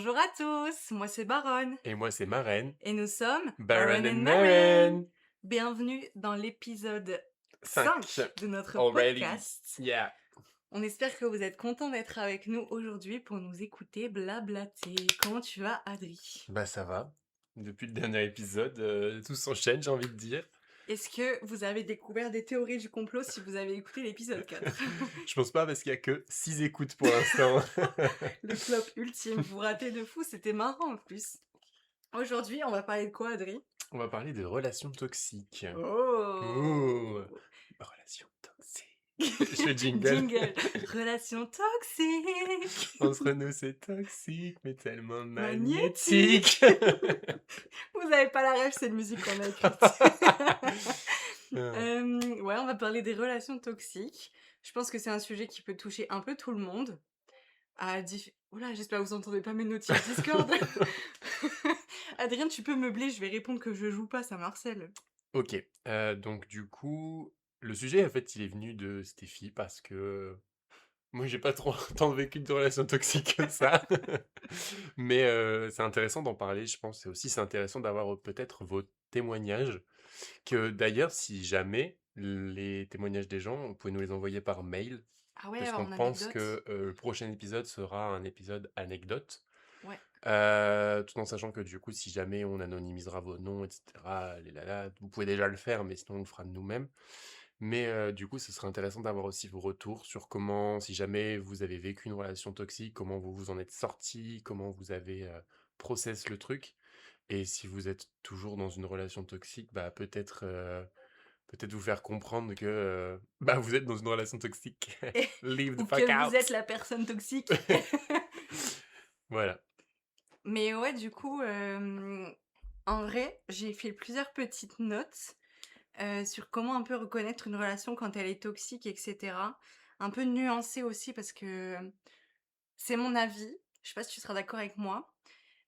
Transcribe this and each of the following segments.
Bonjour à tous, moi c'est Baronne Et moi, c'est Maren. et nous sommes Baron Baron and and Maren. Maren! Bienvenue dans l'épisode 5. 5 de notre Already. podcast. Yeah. On espère que vous êtes contents d'être avec nous aujourd'hui pour nous écouter blablater. Comment tu vas, Adri? Bah, ça va. Depuis le dernier épisode, tout s'enchaîne, j'ai envie de dire. Est-ce que vous avez découvert des théories du complot si vous avez écouté l'épisode 4? Je pense pas parce qu'il y a que 6 écoutes pour l'instant. Le flop ultime, vous ratez de fou, c'était marrant en plus. Aujourd'hui, on va parler de quoi, Adri? On va parler de relations toxiques. Ouh, Oh! relations toxiques. Je fais jingle. Jingle. Relation toxique. Entre nous, c'est toxique, mais tellement Magnétique. magnétique. Vous avez pas la rêve, c'est une musique qu'on a écrite. Ah. Ouais, on va parler des relations toxiques. Je pense que c'est un sujet qui peut toucher un peu tout le monde. Oula, j'espère que vous entendez pas mes notifs Discord. Adrien, tu peux meubler, je vais répondre que je joue pas, ça m'harcèle. Ok, donc du coup, le sujet, en fait, il est venu de Stéphie parce que moi, j'ai pas trop tant vécu de relations toxiques que ça. Mais c'est intéressant d'en parler, je pense. Et aussi, c'est intéressant d'avoir peut-être vos témoignages. Que d'ailleurs, si jamais les témoignages des gens, vous pouvez nous les envoyer par mail. Ah ouais, Parce qu'on en pense anecdote. que le prochain épisode sera un épisode anecdote. Ouais. Tout en sachant que du coup, si jamais on anonymisera vos noms, etc., les lalas, vous pouvez déjà le faire, mais sinon on le fera de nous-mêmes. Mais du coup, ce serait intéressant d'avoir aussi vos retours sur comment, si jamais vous avez vécu une relation toxique, comment vous vous en êtes sorti, comment vous avez process le truc. Et si vous êtes toujours dans une relation toxique, bah peut-être vous faire comprendre que bah vous êtes dans une relation toxique. Leave the Ou fuck que vous êtes out. la personne toxique. Voilà. Mais ouais, du coup, en vrai, j'ai fait plusieurs petites notes, sur comment un peu reconnaître une relation quand elle est toxique et cetera. Un peu nuancée aussi parce que, c'est mon avis, je sais pas si tu seras d'accord avec moi,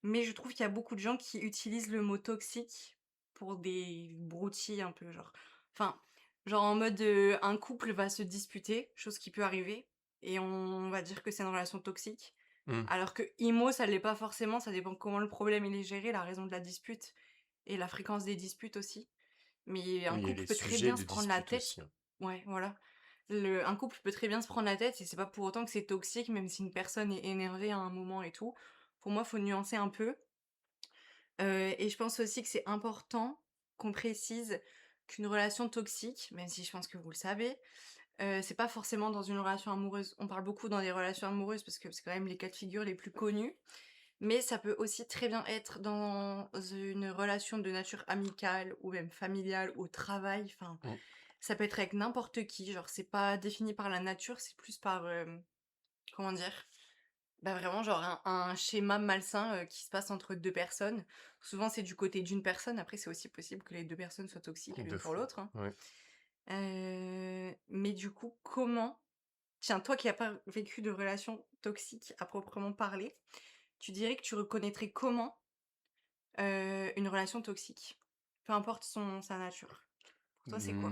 mais je trouve qu'il y a beaucoup de gens qui utilisent le mot toxique pour des broutilles un peu genre enfin, genre en mode, un couple va se disputer, chose qui peut arriver et on va dire que c'est une relation toxique. Mm. Alors que IMO, ça l'est pas forcément, ça dépend comment le problème il est géré, la raison de la dispute et la fréquence des disputes aussi. Mais un Oui, et couple les peut très sujets bien de se prendre la dispute tête. aussi, hein. Ouais, voilà. Un couple peut très bien se prendre la tête et c'est pas pour autant que c'est toxique, même si une personne est énervée à un moment et tout. Pour moi, faut nuancer un peu. Et je pense aussi que c'est important qu'on précise qu'une relation toxique, même si je pense que vous le savez, c'est pas forcément dans une relation amoureuse. On parle beaucoup dans des relations amoureuses parce que c'est quand même les cas de figure les plus connus, mais ça peut aussi très bien être dans une relation de nature amicale ou même familiale, au travail, enfin, Mm. ça peut être avec n'importe qui, genre c'est pas défini par la nature, c'est plus par, comment dire? Bah, vraiment genre un schéma malsain, qui se passe entre 2 personnes. Souvent c'est du côté d'une personne, après c'est aussi possible que les 2 personnes soient toxiques De l'une pour fou. l'autre, hein. Ouais. Mais du coup, tiens, toi qui as pas vécu de relation toxique à proprement parler, tu dirais que tu reconnaîtrais comment, une relation toxique? Peu importe sa nature. Pour toi, c'est quoi?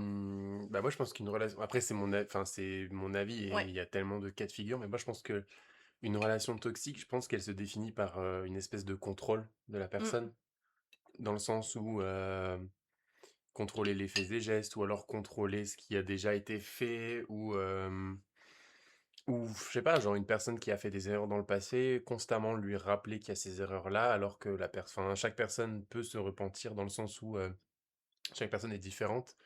Bah moi je pense qu'une relation. Après enfin c'est mon avis et Ouais. il y a tellement de cas de figure, mais moi je pense que une relation toxique, je pense qu'elle se définit par une espèce de contrôle de la Mmh. personne, dans le sens où contrôler les faits et gestes, ou alors contrôler ce qui a déjà été fait, ou je sais pas, genre une personne qui a fait des erreurs dans le passé, constamment lui rappeler qu'il y a ces erreurs-là, alors que enfin, chaque personne peut se repentir dans le sens où chaque personne est différente.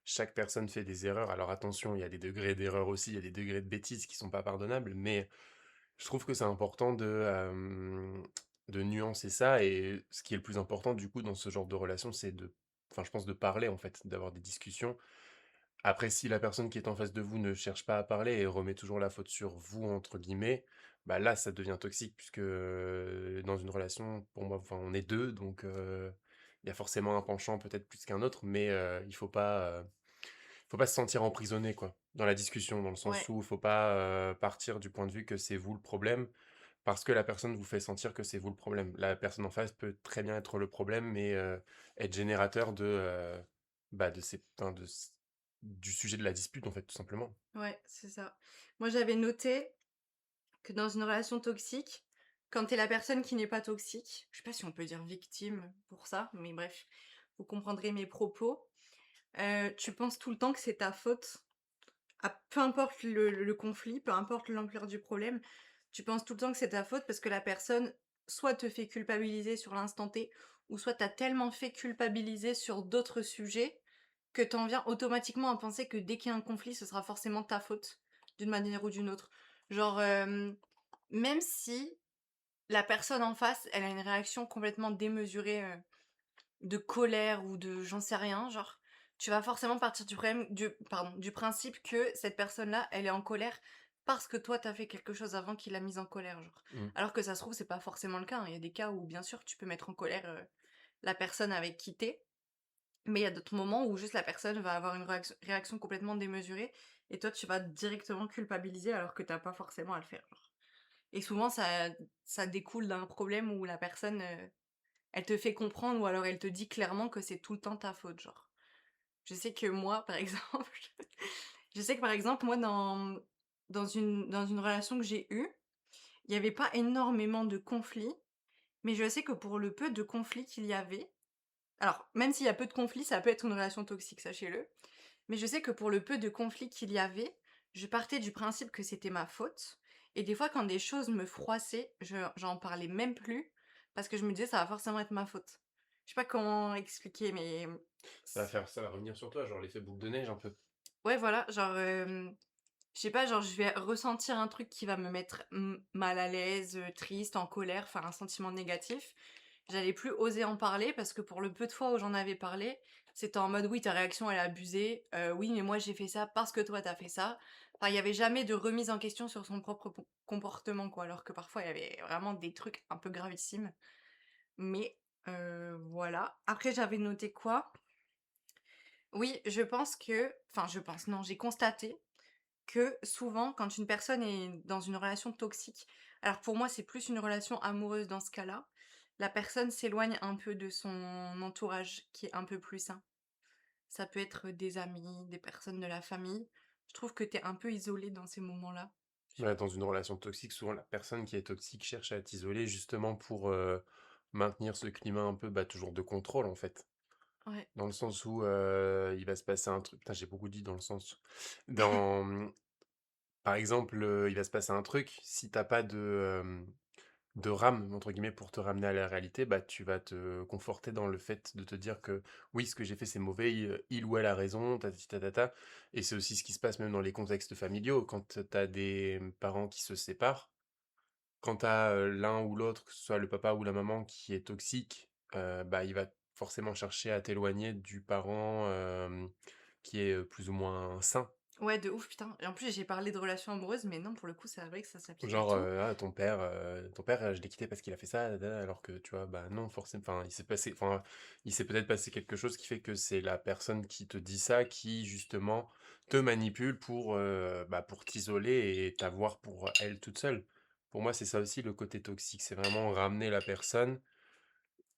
Chaque personne fait des erreurs. Alors attention, il y a des degrés d'erreur aussi, il y a des degrés de bêtises qui sont pas pardonnables, mais je trouve que c'est important de nuancer ça. Et ce qui est le plus important du coup dans ce genre de relation, c'est enfin je pense de parler en fait, d'avoir des discussions. Après, si la personne qui est en face de vous ne cherche pas à parler et remet toujours la faute sur vous, entre guillemets, bah là, ça devient toxique, puisque dans une relation, pour moi, enfin, on est deux, donc il y a forcément un penchant peut-être plus qu'un autre, mais il faut pas se sentir emprisonné, quoi, dans la discussion, dans le sens Ouais. où il faut pas partir du point de vue que c'est vous le problème, parce que la personne vous fait sentir que c'est vous le problème. La personne en face peut très bien être le problème, mais être générateur bah, enfin, du sujet de la dispute, en fait, tout simplement. Ouais, c'est ça. Moi, j'avais noté que dans une relation toxique, quand t'es la personne qui n'est pas toxique, je sais pas si on peut dire victime pour ça, mais bref, vous comprendrez mes propos. Tu penses tout le temps que c'est ta faute, peu importe le conflit, peu importe l'ampleur du problème, tu penses tout le temps que c'est ta faute parce que la personne soit te fait culpabiliser sur l'instant T, ou soit t'as tellement fait culpabiliser sur d'autres sujets que t'en viens automatiquement à penser que dès qu'il y a un conflit, ce sera forcément ta faute, d'une manière ou d'une autre. Genre, même si la personne en face, elle a une réaction complètement démesurée, de colère ou de j'en sais rien, genre, tu vas forcément partir du principe que cette personne-là, elle est en colère parce que toi, t'as fait quelque chose avant qui l'a mise en colère, genre. Mmh. Alors que ça se trouve, c'est pas forcément le cas, hein. Il y a des cas où, bien sûr, tu peux mettre en colère, la personne avec qui tu, mais il y a d'autres moments où juste la personne va avoir une réaction complètement démesurée et toi, tu vas directement culpabiliser alors que t'as pas forcément à le faire, genre. Et souvent, ça découle d'un problème où la personne, elle te fait comprendre ou alors elle te dit clairement que c'est tout le temps ta faute, genre. Je sais que moi, par exemple, moi, dans une relation que j'ai eue, il y avait pas énormément de conflits, mais je sais que pour le peu de conflits qu'il y avait, alors même s'il y a peu de conflits, ça peut être une relation toxique, sachez-le, mais je sais que pour le peu de conflits qu'il y avait, je partais du principe que c'était ma faute et des fois quand des choses me froissaient, j'en parlais même plus parce que je me disais: «Ça va forcément être ma faute». Je sais pas comment expliquer, mais Ça va revenir sur toi, genre l'effet boule de neige un peu. ouais, voilà, genre, je sais pas, genre je vais ressentir un truc qui va me mettre mal à l'aise, triste, en colère, enfin un sentiment négatif. J'allais plus oser en parler parce que pour le peu de fois où j'en avais parlé, c'était en mode: «Oui, ta réaction elle est abusée, oui, mais moi j'ai fait ça parce que toi t'as fait ça». Enfin, il y avait jamais de remise en question sur son propre comportement, quoi, alors que parfois il y avait vraiment des trucs un peu gravissimes. Mais, voilà. Après j'avais noté quoi? Oui, je pense, non, j'ai constaté que souvent, quand une personne est dans une relation toxique, alors pour moi, c'est plus une relation amoureuse dans ce cas-là, la personne s'éloigne un peu de son entourage qui est un peu plus sain. Ça peut être des amis, des personnes de la famille. Je trouve que t'es un peu isolé dans ces moments-là. Ouais, dans une relation toxique, souvent la personne qui est toxique cherche à t'isoler justement pour, maintenir ce climat un peu, bah, toujours de contrôle en fait. Ouais. Dans le sens où, il va se passer un truc putain j'ai beaucoup dit dans le sens. Dans, par exemple, il va se passer un truc, si t'as pas de «rame» entre guillemets pour te ramener à la réalité, bah, tu vas te conforter dans le fait de te dire que: «Oui, ce que j'ai fait, c'est mauvais, il ou elle a raison, tatati tatata» et c'est aussi ce qui se passe même dans les contextes familiaux. Quand, tu as des, parents qui se séparent, quand tu as, l'un ou l'autre, que ce soit le papa ou la maman qui est toxique, bah, il va forcément chercher à t'éloigner du parent, qui est, plus ou moins sain. Ouais, de ouf, putain. Et en plus, j'ai parlé de relations amoureuses, mais non, pour le coup, c'est vrai que ça s'applique à Genre, tout. «Ah ton père, je l'ai quitté parce qu'il a fait ça, alors que tu vois, bah, non forcément enfin, il s'est peut-être passé quelque chose qui fait que c'est la personne qui te dit ça qui justement te manipule pour, bah, pour t'isoler et t'avoir pour elle toute seule. Pour moi, c'est ça aussi le côté toxique, c'est vraiment ramener la personne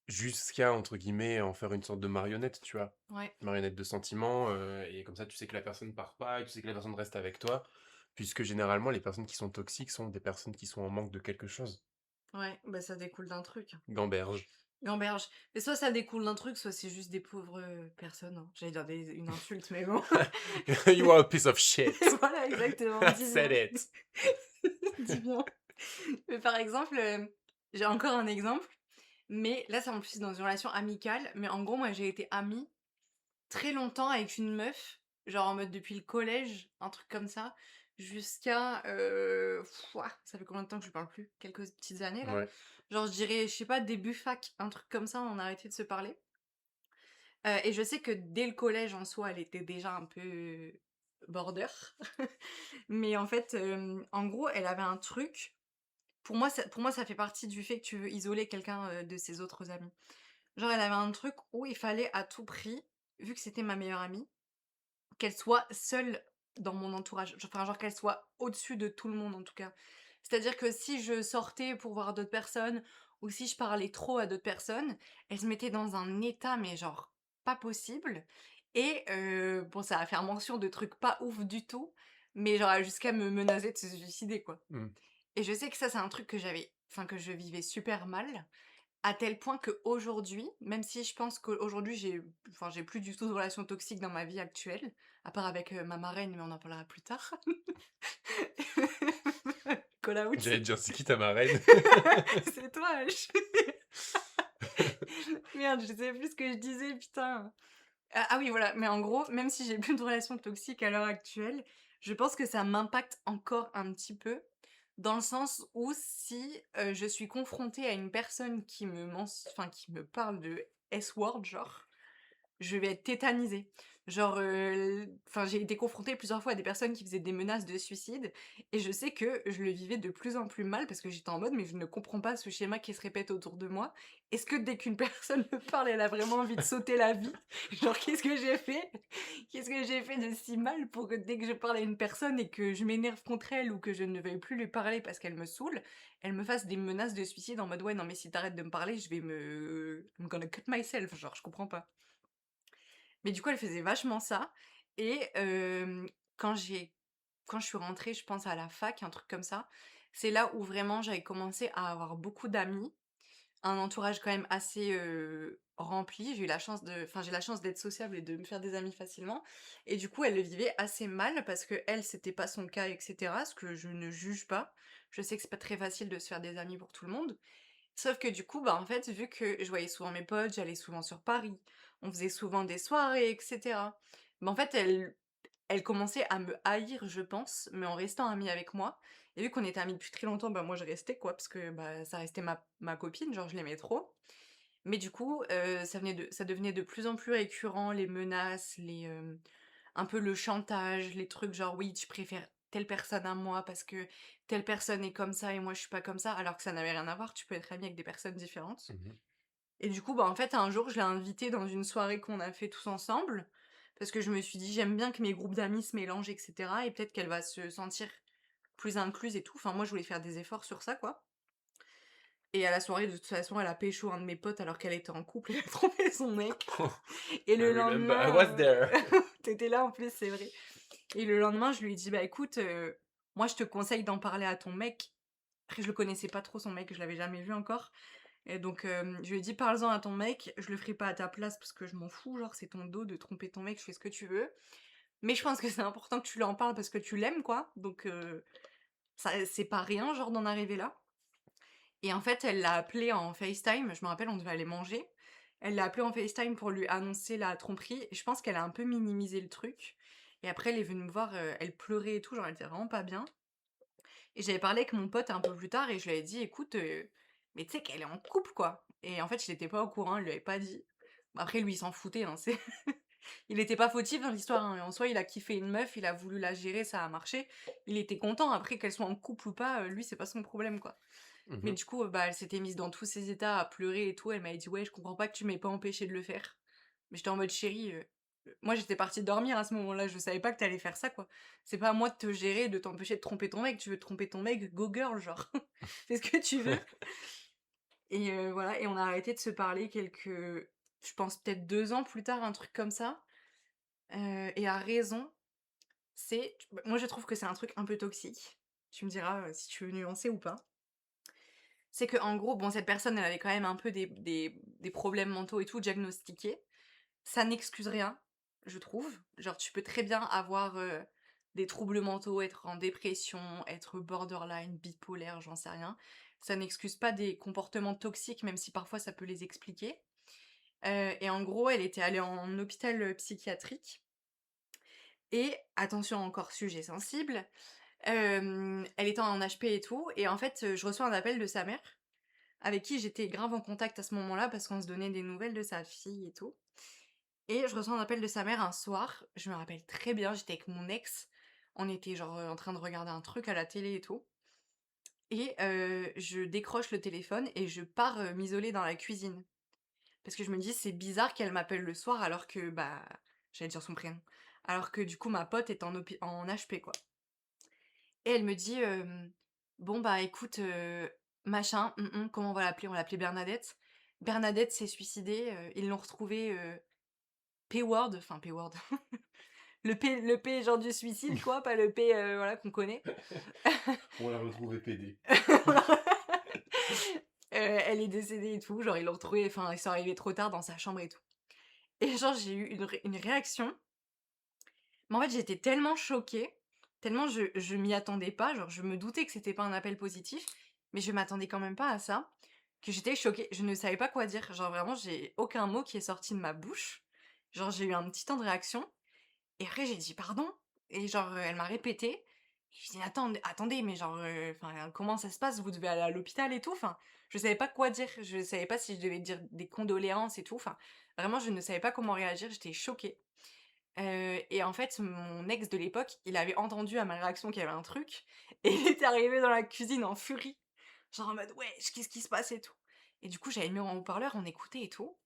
jusqu'à entre guillemets «en faire une sorte de marionnette», tu vois? Ouais, Marionnette de sentiments, et comme ça tu sais que la personne part pas et tu sais que la personne reste avec toi, puisque généralement les personnes qui sont toxiques sont des personnes qui sont en manque de quelque chose. ouais, bah ça découle d'un truc. Gamberge. Gamberge. Mais soit ça découle d'un truc, soit c'est juste des pauvres, personnes, hein. J'allais dire une insulte, mais bon. You are a piece of shit. Voilà, exactement, I dis said bien. it. Dis bien. Mais par exemple, j'ai encore un exemple, mais là, c'est en plus dans une relation amicale, mais en gros, moi, j'ai été amie très longtemps avec une meuf, genre en mode depuis le collège, un truc comme ça, jusqu'à, ça fait combien de temps que je lui parle plus? Quelques petites années là? Ouais. Genre je dirais, je sais pas, début fac, un truc comme ça, on a arrêté de se parler. Et je sais que dès le collège en soi, elle était déjà un peu border. Mais en fait, en gros, elle avait un truc, pour moi ça fait partie du fait que tu veux isoler quelqu'un, de ses autres amis. Genre elle avait un truc où il fallait à tout prix, vu que c'était ma meilleure amie, qu'elle soit seule dans mon entourage. Enfin, genre qu'elle soit au-dessus de tout le monde en tout cas. C'est-à-dire que si je sortais pour voir d'autres personnes ou si je parlais trop à d'autres personnes, elle se mettait dans un état mais genre pas possible et bon ça va faire mention de trucs pas ouf du tout, mais genre jusqu'à me menacer de se suicider quoi. Mmh. Et je sais que ça c'est un truc que j'avais enfin que je vivais super mal, à tel point qu'aujourd'hui, même si je pense qu'aujourd'hui j'ai plus du tout de relations toxiques dans ma vie actuelle, à part avec, ma marraine, mais on en parlera plus tard. Call out. J'allais te dire: «C'est qui ta marraine?» C'est toi, wesh. Merde, je sais plus ce que je disais, putain. Ah oui, voilà, mais en gros, même si j'ai plus de relations toxiques à l'heure actuelle, je pense que ça m'impacte encore un petit peu, dans le sens où si, je suis confrontée à une personne qui me parle de S-word genre, je vais être tétanisée. Genre, enfin, j'ai été confrontée plusieurs fois à des personnes qui faisaient des menaces de suicide et je sais que je le vivais de plus en plus mal parce que j'étais en mode: «Mais je ne comprends pas ce schéma qui se répète autour de moi. Est-ce que dès qu'une personne me parle, elle a vraiment envie de sauter la vie? Genre qu'est-ce que j'ai fait? Qu'est-ce que j'ai fait de si mal pour que dès que je parle à une personne et que je m'énerve contre elle ou que je ne veuille plus lui parler parce qu'elle me saoule, elle me fasse des menaces de suicide en mode: "Ouais, non mais si t'arrêtes de me parler, je vais I'm gonna cut myself", genre je comprends pas. Mais du coup, elle faisait vachement ça et quand je suis rentrée, je pense à la fac, un truc comme ça, c'est là où vraiment j'avais commencé à avoir beaucoup d'amis, un entourage quand même assez, rempli. J'ai la chance d'être sociable et de me faire des amis facilement et du coup, elle le vivait assez mal parce qu'elle, c'était pas son cas et cetera, ce que je ne juge pas. Je sais que c'est pas très facile de se faire des amis pour tout le monde. Sauf que du coup, bah, en fait, vu que je voyais souvent mes potes, j'allais souvent sur Paris, on faisait souvent des soirées et cetera. Bah, en fait, elle commençait à me haïr, je pense, mais en restant amie avec moi et vu qu'on était amies depuis très longtemps, bah, moi je restais quoi, parce que, bah, ça restait ma copine, genre je l'aimais trop. Mais du coup, ça devenait de plus en plus récurrent, les menaces, un peu le chantage, les trucs genre: «Oui, tu préfères telle personne à moi parce que telle personne est comme ça et moi je suis pas comme ça», alors que ça n'avait rien à voir, tu peux être amie avec des personnes différentes. Mmh. Et du coup, bah, en fait, un jour, je l'ai invitée dans une soirée qu'on a fait tous ensemble, parce que je me suis dit: «J'aime bien que mes groupes d'amis se mélangent et cetera et peut-être qu'elle va se sentir plus incluse et tout». Enfin, moi, je voulais faire des efforts sur ça, quoi. Et à la soirée, de toute façon, elle a pécho un de mes potes alors qu'elle était en couple, elle a trompé son mec. Et I le remember, I lendemain, was there. tu là en plus, c'est vrai. Et le lendemain, je lui ai dit: «Bah écoute, moi je te conseille d'en parler à ton mec». Après je le connaissais pas trop son mec, je l'avais jamais vu encore. Et donc je lui ai dit: «Parle-en à ton mec, je le ferai pas à ta place parce que je m'en fous, genre c'est ton dos de tromper ton mec, je fais ce que tu veux. Mais je pense que c'est important que tu lui en parles parce que tu l'aimes quoi, donc ça c'est pas rien genre d'en arriver là». Et en fait, elle l'a appelé en FaceTime, je me rappelle, on devait aller manger. Elle l'a appelé en FaceTime pour lui annoncer la tromperie et je pense qu'elle a un peu minimisé le truc et après elle est venue me voir, elle pleurait et tout, genre elle était vraiment pas bien et j'avais parlé avec mon pote un peu plus tard et je lui avais dit: «Écoute, mais tu sais qu'elle est en couple, quoi» et en fait, il était pas au courant, elle lui avait pas dit. Bah, après lui, il s'en foutait, hein, c'est il était pas fautif dans l'histoire, hein, en soi, il a kiffé une meuf, il a voulu la gérer, ça a marché. Il était content, après qu'elle soit en couple ou pas, lui, c'est pas son problème, quoi. Mais Mmh. du coup, bah, elle s'était mise dans tous ses états à pleurer et tout. Elle m'avait dit: «Ouais, je comprends pas que tu m'aies pas empêché de le faire». Mais j'étais en mode: «Chérie, moi j'étais partie dormir à ce moment-là, je savais pas que t'allais faire ça, quoi. C'est pas à moi de te gérer, de t'empêcher de tromper ton mec. Tu veux tromper ton mec, go girl, genre, fais ce que tu veux». Et voilà et on a arrêté de se parler je pense peut-être 2 ans plus tard, un truc comme ça. Et à raison, moi je trouve que c'est un truc un peu toxique. Tu me diras, si tu veux nuancer ou pas. C'est que en gros, bon, cette personne, elle avait quand même un peu des problèmes mentaux et tout diagnostiqués. Ça n'excuse rien, je trouve. Genre, tu peux très bien avoir, des troubles mentaux, être en dépression, être borderline, bipolaire, j'en sais rien. Ça n'excuse pas des comportements toxiques, même si parfois ça peut les expliquer. Et en gros, elle était allée en hôpital, psychiatrique et attention encore sujet sensible, elle était en HP et tout et en fait, je reçois un appel de sa mère avec qui j'étais grave en contact à ce moment-là parce qu'on se donnait des nouvelles de sa fille et tout. Et je reçois un appel de sa mère un soir, je me rappelle très bien, j'étais avec mon ex, on était genre, en train de regarder un truc à la télé et tout. Et je décroche le téléphone et je pars, m'isoler dans la cuisine. Parce que je me dis: «C'est bizarre qu'elle m'appelle le soir alors que, bah» j'allais dire son prénom, alors que du coup ma pote est en HP quoi. Et elle me dit, «Bon bah écoute, machin, comment on va l'appeler?» On l'appelait Bernadette. «Bernadette s'est suicidée, ils l'ont retrouvée, P-word», enfin P-word, le P genre du suicide quoi, pas le P, voilà qu'on connaît. On l'a retrouvé PD. Elle est décédée et tout, genre ils l'ont retrouvée, enfin ils sont arrivés trop tard dans sa chambre et tout. Et genre j'ai eu une réaction, mais en fait j'étais tellement choquée, tellement je m'y attendais pas, genre je me doutais que c'était pas un appel positif, mais je m'attendais quand même pas à ça, que j'étais choquée. Je ne savais pas quoi dire, genre vraiment j'ai aucun mot qui est sorti de ma bouche. Genre j'ai eu un petit temps de réaction et après j'ai dit: «Pardon?» et genre, elle m'a répété et je dis: «Attendez, mais genre, enfin, comment ça se passe? Vous devez aller à l'hôpital et tout?» enfin, je savais pas quoi dire. Je savais pas si je devais dire des condoléances et tout, enfin, vraiment je ne savais pas comment réagir, j'étais choquée. Et en fait, mon ex de l'époque, il avait entendu à ma réaction qu'il y avait un truc et il était arrivé dans la cuisine en furie, genre en mode: «Wesh, qu'est-ce qui se passe et tout?» et du coup, j'avais mis en haut-parleur, on écoutait et tout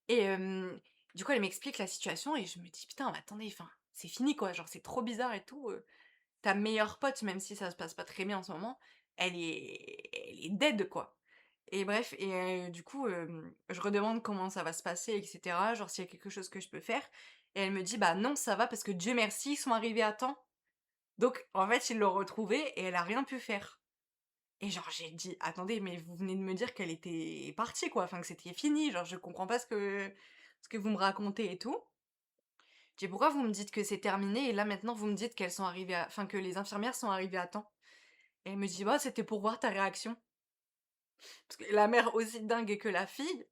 et du coup, elle m'explique la situation et je me dis: «Putain, mais attendez, enfin, c'est fini quoi, genre c'est trop bizarre et tout, ta meilleure pote, même si ça se passe pas très bien en ce moment, elle est dead quoi». Et bref et du coup, je redemande comment ça va se passer et cetera, genre s'il y a quelque chose que je peux faire et elle me dit: «Bah non, ça va parce que Dieu merci, ils sont arrivés à temps». Donc en fait, ils l'ont retrouvée et elle a rien pu faire. Et genre j'ai dit: «Attendez, mais vous venez de me dire qu'elle était partie quoi, enfin que c'était fini, genre je comprends pas ce que vous me racontez et tout». Je dis: «Pourquoi vous me dites que c'est terminé et là maintenant vous me dites qu'elles sont arrivées à enfin que les infirmières sont arrivées à temps?» et elle me dit: «Bah c'était pour voir ta réaction». Parce que la mère aussi dingue que la fille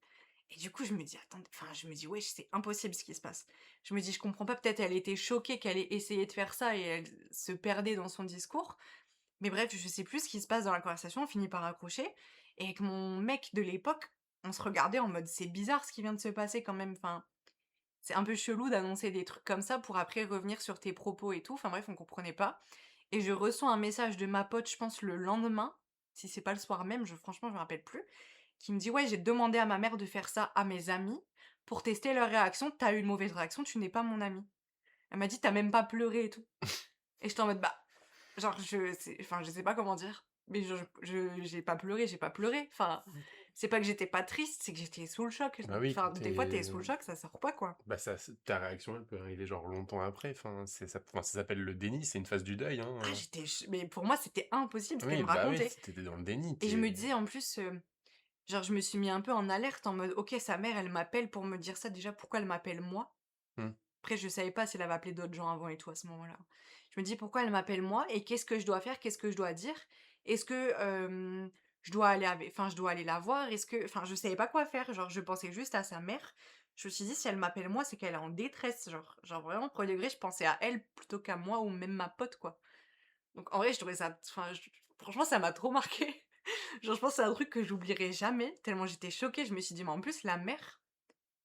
et du coup je me dis: «Attendez», enfin je me dis: «Wesh, c'est impossible ce qui se passe». Je me dis: «Je comprends pas, peut-être elle était choquée qu'elle ait essayé de faire ça et elle se perdait dans son discours». Mais bref, je sais plus ce qui se passe dans la conversation, on finit par raccrocher et avec mon mec de l'époque, on se regardait en mode: «C'est bizarre ce qui vient de se passer quand même, enfin, c'est un peu chelou d'annoncer des trucs comme ça pour après revenir sur tes propos et tout». Enfin bref, on comprenait pas et je reçois un message de ma pote, je pense le lendemain, si c'est pas le soir même, franchement je me rappelle plus, qui me dit: «Ouais, j'ai demandé à ma mère de faire ça à mes amis pour tester leur réaction. Tu as eu une mauvaise réaction, tu n'es pas mon amie». Elle m'a dit: «Tu as même pas pleuré et tout» et j'étais en mode: «Bah, genre enfin, je sais pas comment dire, mais j'ai pas pleuré, j'ai pas pleuré. Enfin, c'est pas que j'étais pas triste, c'est que j'étais sous le choc». Bah oui, Enfin, quand des fois, tu tu sous le choc, ça sort pas, quoi. bah, ta réaction, elle peut arriver genre longtemps après, enfin, ça s'appelle le déni, c'est une phase du deuil, Ah, hein. mais pour moi, c'était impossible ce qu'elle Oui, me bah oui, racontait si tu dans le déni, et je t'es me disais en plus, genre, je me suis mis un peu en alerte en mode: «OK, sa mère, elle m'appelle pour me dire ça, déjà, pourquoi elle m'appelle moi?» mmh. Après, je savais pas si elle avait appelé d'autres gens avant et tout à ce moment-là. Je me dis: «Pourquoi elle m'appelle moi et qu'est-ce que je dois faire? Qu'est-ce que je dois dire? Est-ce que, je dois aller je dois aller la voir? Est-ce que» enfin, je savais pas quoi faire, genre, je pensais juste à sa mère. Je me suis dit: «Si elle m'appelle moi, c'est qu'elle est en détresse», genre vraiment 1er degré, je pensais à elle plutôt qu'à moi ou même ma pote, quoi. Donc en vrai, je trouvais ça enfin, franchement, ça m'a trop marqué. Genre, je pense que c'est un truc que j'oublierai jamais, tellement j'étais choquée. Je me suis dit: «Mais en plus, la mère,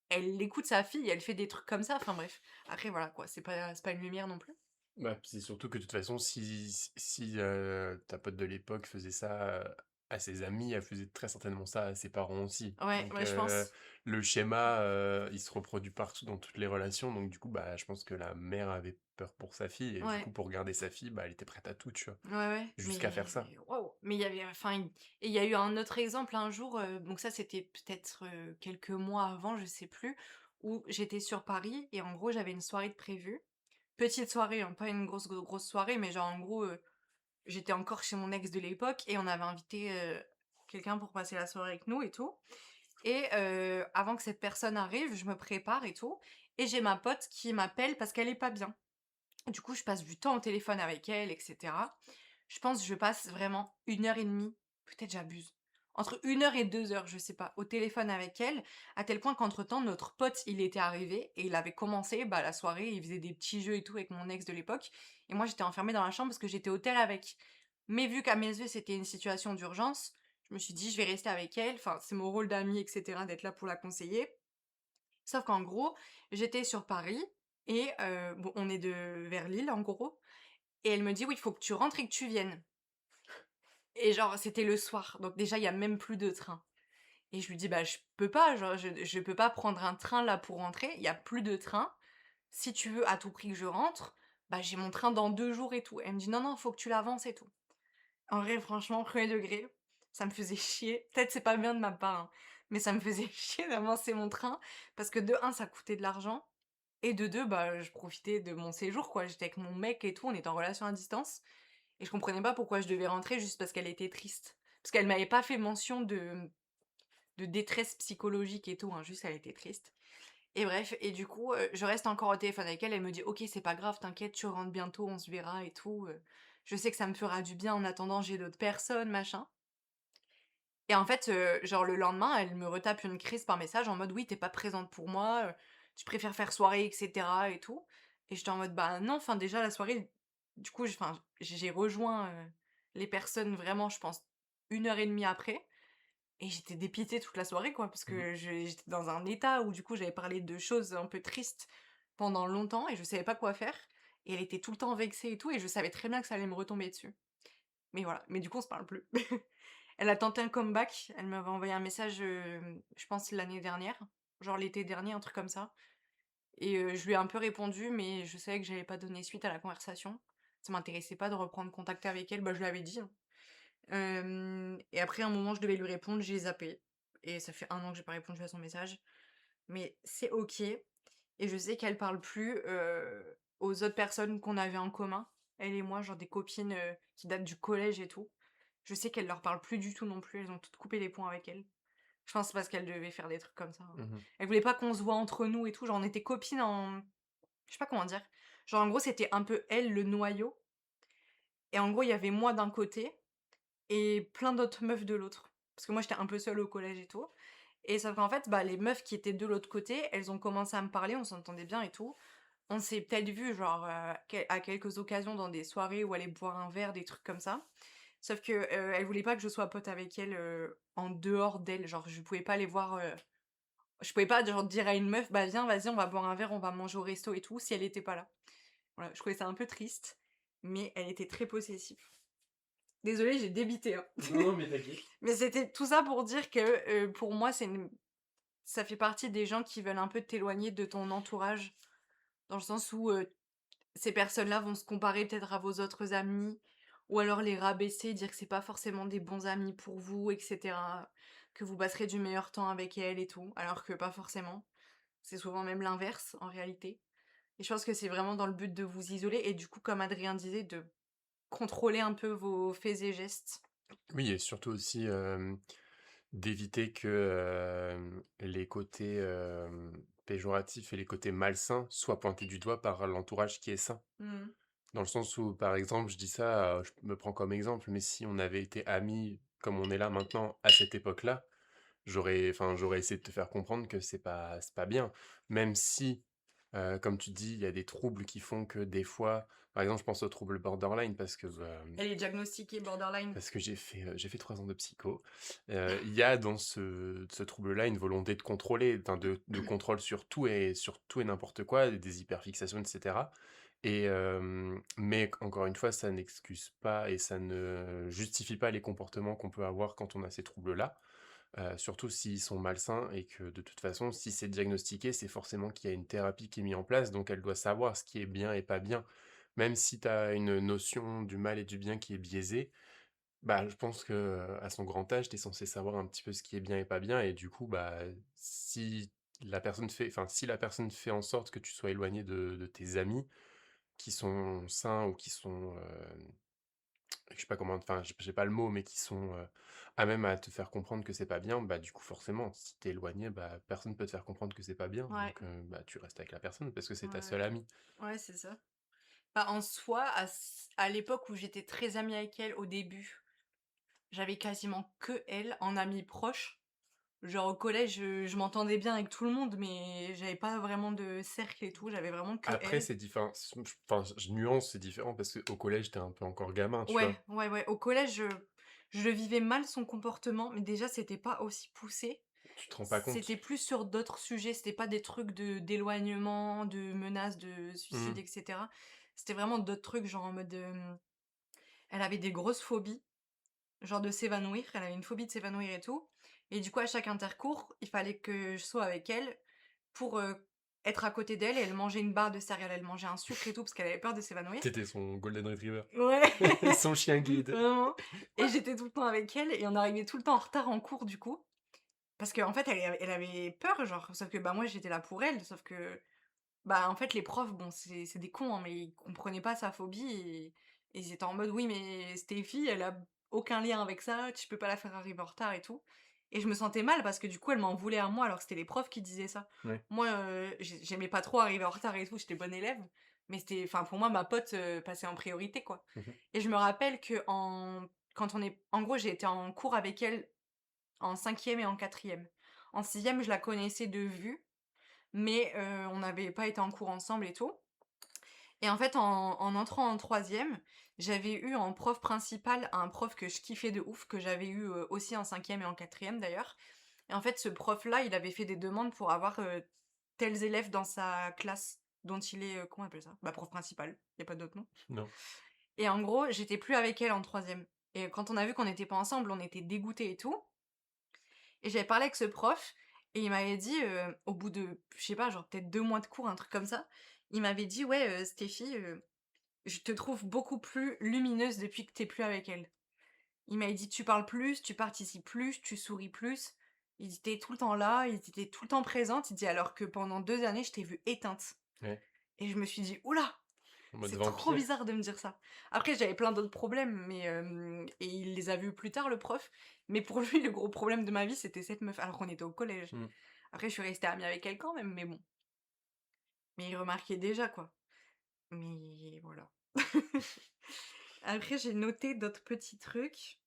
elle écoute sa fille, elle fait des trucs comme ça». Enfin bref. Après voilà quoi, c'est pas une lumière non plus. Bah, puis c'est surtout que de toute façon, ta pote de l'époque faisait ça, à ses amis, elle faisait très certainement ça à ses parents aussi. Ouais, Donc ouais, je pense. le schéma, il se reproduit partout dans toutes les relations, donc du coup, bah, je pense que la mère avait peur pour sa fille et du coup, Ouais, pour garder sa fille, bah, elle était prête à tout, tu vois? ouais, ouais, Jusqu'à faire ça. mais waouh! Mais il y avait enfin, et il y a eu un autre exemple un jour, donc ça c'était peut-être, quelques mois avant, je sais plus, où j'étais sur Paris et en gros j'avais une soirée de prévue. Petite soirée, hein, pas une grosse soirée, mais genre en gros, j'étais encore chez mon ex de l'époque et on avait invité, quelqu'un pour passer la soirée avec nous et tout et avant que cette personne arrive, je me prépare et tout et j'ai ma pote qui m'appelle parce qu'elle est pas bien. Du coup, je passe du temps au téléphone avec elle et cetera. Je pense que je passe vraiment 1 heure et demie, peut-être j'abuse, entre 1 heure et 2 heures, je sais pas, au téléphone avec elle, à tel point qu'entre temps notre pote, il était arrivé et il avait commencé, bah, la soirée, il faisait des petits jeux et tout avec mon ex de l'époque et moi j'étais enfermée dans la chambre parce que j'étais au tel avec. Mais vu qu'à mes yeux, c'était une situation d'urgence, je me suis dit: «Je vais rester avec elle», enfin, c'est mon rôle d'amie et cetera d'être là pour la conseiller. Sauf qu'en gros, j'étais sur Paris et bon, on est vers Lille, en gros et elle me dit: «Oui, il faut que tu rentres et que tu viennes» et genre, c'était le soir, donc déjà, il y a même plus de train et je lui dis: «Bah, je peux pas, genre, je peux pas prendre un train là pour rentrer, il y a plus de train. Si tu veux à tout prix que je rentre, bah, j'ai mon train dans 2 jours et tout». Elle me dit: «Non, non, faut que tu l'avances et tout». En vrai, franchement, 1er degré, ça me faisait chier. Peut-être c'est pas bien de ma part, hein, mais ça me faisait chier d'avancer mon train parce que de un, ça coûtait de l'argent et de 2, bah, je profitais de mon séjour, quoi. J'étais avec mon mec et tout, on était en relation à distance et je comprenais pas pourquoi je devais rentrer juste parce qu'elle était triste. Parce qu'elle m'avait pas fait mention de détresse psychologique et tout, hein, juste elle était triste. Et bref, et du coup, je reste encore au téléphone avec elle, elle me dit: «OK, c'est pas grave, t'inquiète, tu rentres bientôt, on se verra et tout, je sais que ça me fera du bien, en attendant j'ai d'autres personnes, machin». Et en fait, genre le lendemain, elle me retape une crise par message en mode: «Oui, tu pas présente pour moi, tu préfères faire soirée et cetera et tout». Et j'étais en mode: «Bah non, enfin déjà la soirée», du coup, j'ai rejoint, les personnes vraiment, je pense, 1 heure et demie après. Et j'étais dépitée toute la soirée, quoi, parce Mmh. que j'étais dans un état où, du coup, j'avais parlé de choses un peu tristes pendant longtemps et je savais pas quoi faire. Et elle était tout le temps vexée et tout, et je savais très bien que ça allait me retomber dessus. Mais voilà, mais du coup, on se parle plus. Elle a tenté un comeback, elle m'avait envoyé un message, je pense l'année dernière, genre l'été dernier, un truc comme ça. Et je lui ai un peu répondu, mais je savais que j'allais pas donner suite à la conversation. Ça m'intéressait pas de reprendre contact avec elle, bah, je lui avais dit, hein. Et après un moment, je devais lui répondre, j'ai zappé et ça fait 1 an que j'ai pas répondu à son message. Mais c'est OK, et je sais qu'elle parle plus, aux autres personnes qu'on avait en commun, elle et moi, genre des copines, qui datent du collège et tout. Je sais qu'elle leur parle plus du tout non plus, elles ont toutes coupé les ponts avec elle. Je pense parce qu'elle devait faire des trucs comme ça, hein. Mmh. Elle voulait pas qu'on se voit entre nous et tout, genre on était copines en, je sais pas comment dire. Genre en gros, c'était un peu elle le noyau, et en gros, il y avait moi d'un côté et plein d'autres meufs de l'autre. Parce que moi, j'étais un peu seule au collège et tout. Et sauf qu'en fait, bah, les meufs qui étaient de l'autre côté, elles ont commencé à me parler, on s'entendait bien et tout. On s'est peut-être vus, genre, à quelques occasions dans des soirées où aller boire un verre, des trucs comme ça. Sauf que, elles voulaient pas que je sois pote avec elles, en dehors d'elles. Genre, je pouvais pas les voir, je pouvais pas, genre, dire à une meuf: «Bah, viens, vas-y, on va boire un verre, on va manger au resto et tout», si elle était pas là. Voilà, je trouvais ça un peu triste, mais elle était très possessive. Désolée, j'ai débité, hein. Non, non, mais t'inquiète. Mais c'était tout ça pour dire que, pour moi, ça fait partie des gens qui veulent un peu t'éloigner de ton entourage, dans le sens où, ces personnes-là vont se comparer peut-être à vos autres amis, ou alors les rabaisser, dire que c'est pas forcément des bons amis pour vous et cetera, que vous passerez du meilleur temps avec elles et tout, alors que pas forcément. C'est souvent même l'inverse, en réalité. Et je pense que c'est vraiment dans le but de vous isoler et du coup, comme Adrien disait, de contrôler un peu vos faits et gestes. Oui et surtout aussi, d'éviter que, les côtés, péjoratifs et les côtés malsains soient pointés du doigt par l'entourage qui est sain. Mmh. Dans le sens où, par exemple, je dis ça, je me prends comme exemple, mais si on avait été amis comme on est là maintenant à cette époque-là, j'aurais essayé de te faire comprendre que c'est pas bien. Même si, comme tu dis, il y a des troubles qui font que des fois par exemple, je pense aux troubles borderline Elle est diagnostiquée borderline. parce que j'ai fait 3 ans de psycho. Il y a dans ce trouble-là une volonté de contrôler, enfin de contrôle sur tout et n'importe quoi, des hyperfixations et cetera mais encore une fois, ça n'excuse pas et ça ne justifie pas les comportements qu'on peut avoir quand on a ces troubles-là, surtout s'ils sont malsains et que de toute façon, si c'est diagnostiqué, c'est forcément qu'il y a une thérapie qui est mise en place, donc elle doit savoir ce qui est bien et pas bien. Même si tu as une notion du mal et du bien qui est biaisée, bah, je pense que, à son grand âge, tu es censé savoir un petit peu ce qui est bien et pas bien et du coup, bah, si la personne fait en sorte que tu sois éloigné de tes amis qui sont sains ou qui sont, je sais pas comment enfin, j'ai pas le mot, mais qui sont, à même à te faire comprendre que c'est pas bien, bah, du coup, forcément, si tu es éloigné, bah, personne peut te faire comprendre que c'est pas bien Ouais, donc bah, tu restes avec la personne parce que c'est ouais, ta ouais. seule amie. Ouais, c'est ça. Bah, en soi, à l'époque où j'étais très amie avec elle, au début, j'avais quasiment que elle en amie proche. Genre au collège, je m'entendais bien avec tout le monde, mais j'avais pas vraiment de cercle et tout, j'avais vraiment que Après, elle. c'est différent. Enfin, je nuance, c'est différent parce qu'au collège, tu es un peu encore gamin, tu Ouais, vois? ouais, ouais. Au collège, je vivais mal son comportement, mais déjà, c'était pas aussi poussé. Tu te rends pas compte. C'était plus sur d'autres sujets, c'était pas des trucs d'éloignement, de menaces de suicide, Mmh. et cetera. C'était vraiment d'autres trucs, genre en mode, elle avait des grosses phobies, genre de s'évanouir, elle avait une phobie de s'évanouir et tout. Et du coup, à chaque intercours, il fallait que je sois avec elle pour, être à côté d'elle, et elle mangeait une barre de céréales, elle mangeait un sucre et tout parce qu'elle avait peur de s'évanouir. Tu son golden retriever, Ouais, son chien guide. vraiment. Et j'étais tout le temps avec elle et on arrivait tout le temps en retard en cours du coup. Parce qu'en fait, elle avait peur, genre, sauf que, bah, moi, j'étais là pour elle, sauf que, bah, en fait, les profs, bon, c'est des cons, hein, mais ils comprenaient pas sa phobie et ils étaient en mode: «Oui, mais Steffi, elle a aucun lien avec ça, tu peux pas la faire arriver en retard et tout. Et je me sentais mal parce que du coup, elle m'en voulait à moi alors que c'était les profs qui disaient ça. Ouais. Moi, j'aimais pas trop arriver en retard et tout, j'étais bonne élève, mais c'était enfin pour moi ma pote, passait en priorité, quoi. Mmh. Et je me rappelle quand on est en gros, j'ai été en cours avec elle en cinquième et en quatrième. En sixième, je la connaissais de vue, mais on n'avait pas été en cours ensemble et tout. Et en fait, en entrant en troisième, j'avais eu en prof principal un prof que je kiffais de ouf, que j'avais eu, aussi en cinquième et en quatrième d'ailleurs. Et en fait, ce prof-là, il avait fait des demandes pour avoir, tels élèves dans sa classe dont il est, comment on appelle ça? Bah, prof principal, il y a pas d'autre nom. Non. Et en gros, j'étais plus avec elle en troisième. Et quand on a vu qu'on n'était pas ensemble, on était dégoûtés et tout. Et j'avais parlé avec ce prof et il m'avait dit, au bout de, je sais pas, genre peut-être 2 mois de cours, un truc comme ça, il m'avait dit: «Ouais, Stéphi, je te trouve beaucoup plus lumineuse depuis que t'es plus avec elle». Il m'avait dit: «Tu parles plus, tu participes plus, tu souris plus». Il dit: «Tu tout le temps là», il dit: «Tu tout le temps présente». Il dit: «Alors que pendant 2 années, je t'ai vue éteinte». Ouais. Et je me suis dit: «Ouh là! En mode C'est trop vampire? bizarre de me dire ça». Après j'avais plein d'autres problèmes, mais et il les a vus plus tard le prof, mais pour lui le gros problème de ma vie c'était cette meuf, alors qu'on était au collège. Mmh. Après je suis restée amie avec elle quand même, mais bon. Mais il remarquait déjà quoi. Mais voilà. Après j'ai noté d'autres petits trucs.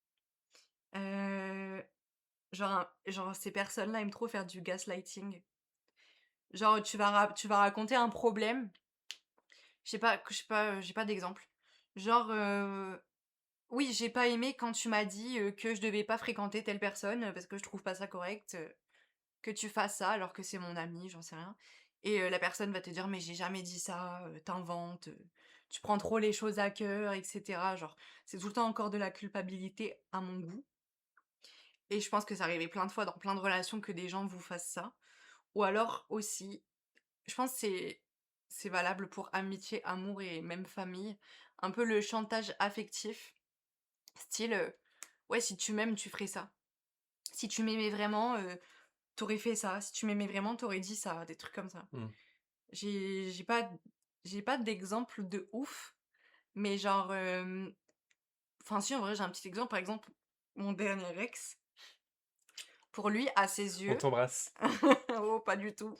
Heu, genre ces personnes-là aiment trop faire du gaslighting. Genre tu vas raconter un problème, je sais pas, j'ai pas d'exemple. Genre, «Oui, j'ai pas aimé quand tu m'as dit, que je devais pas fréquenter telle personne, parce que je trouve pas ça correct, que tu fasses ça alors que c'est mon ami», j'en sais rien. Et la personne va te dire: «Mais j'ai jamais dit ça, tu tu prends trop les choses à cœur» et cetera. Genre, c'est tout le temps encore de la culpabilité à mon goût. Et je pense que ça arrivait plein de fois dans plein de relations que des gens vous fassent ça. Ou alors aussi, je pense que c'est valable pour amitié, amour et même famille, un peu le chantage affectif, style, «Ouais, si tu m'aimes, tu ferais ça. Si tu m'aimais vraiment, tu fait ça. Si tu m'aimais vraiment, t'aurais dit ça», des trucs comme ça. Mmh. J'ai pas d'exemple de ouf, mais genre, enfin si, en vrai, j'ai un petit exemple. Par exemple, mon dernier ex, pour lui, à ses On yeux t'embrasse. oh, pas du tout.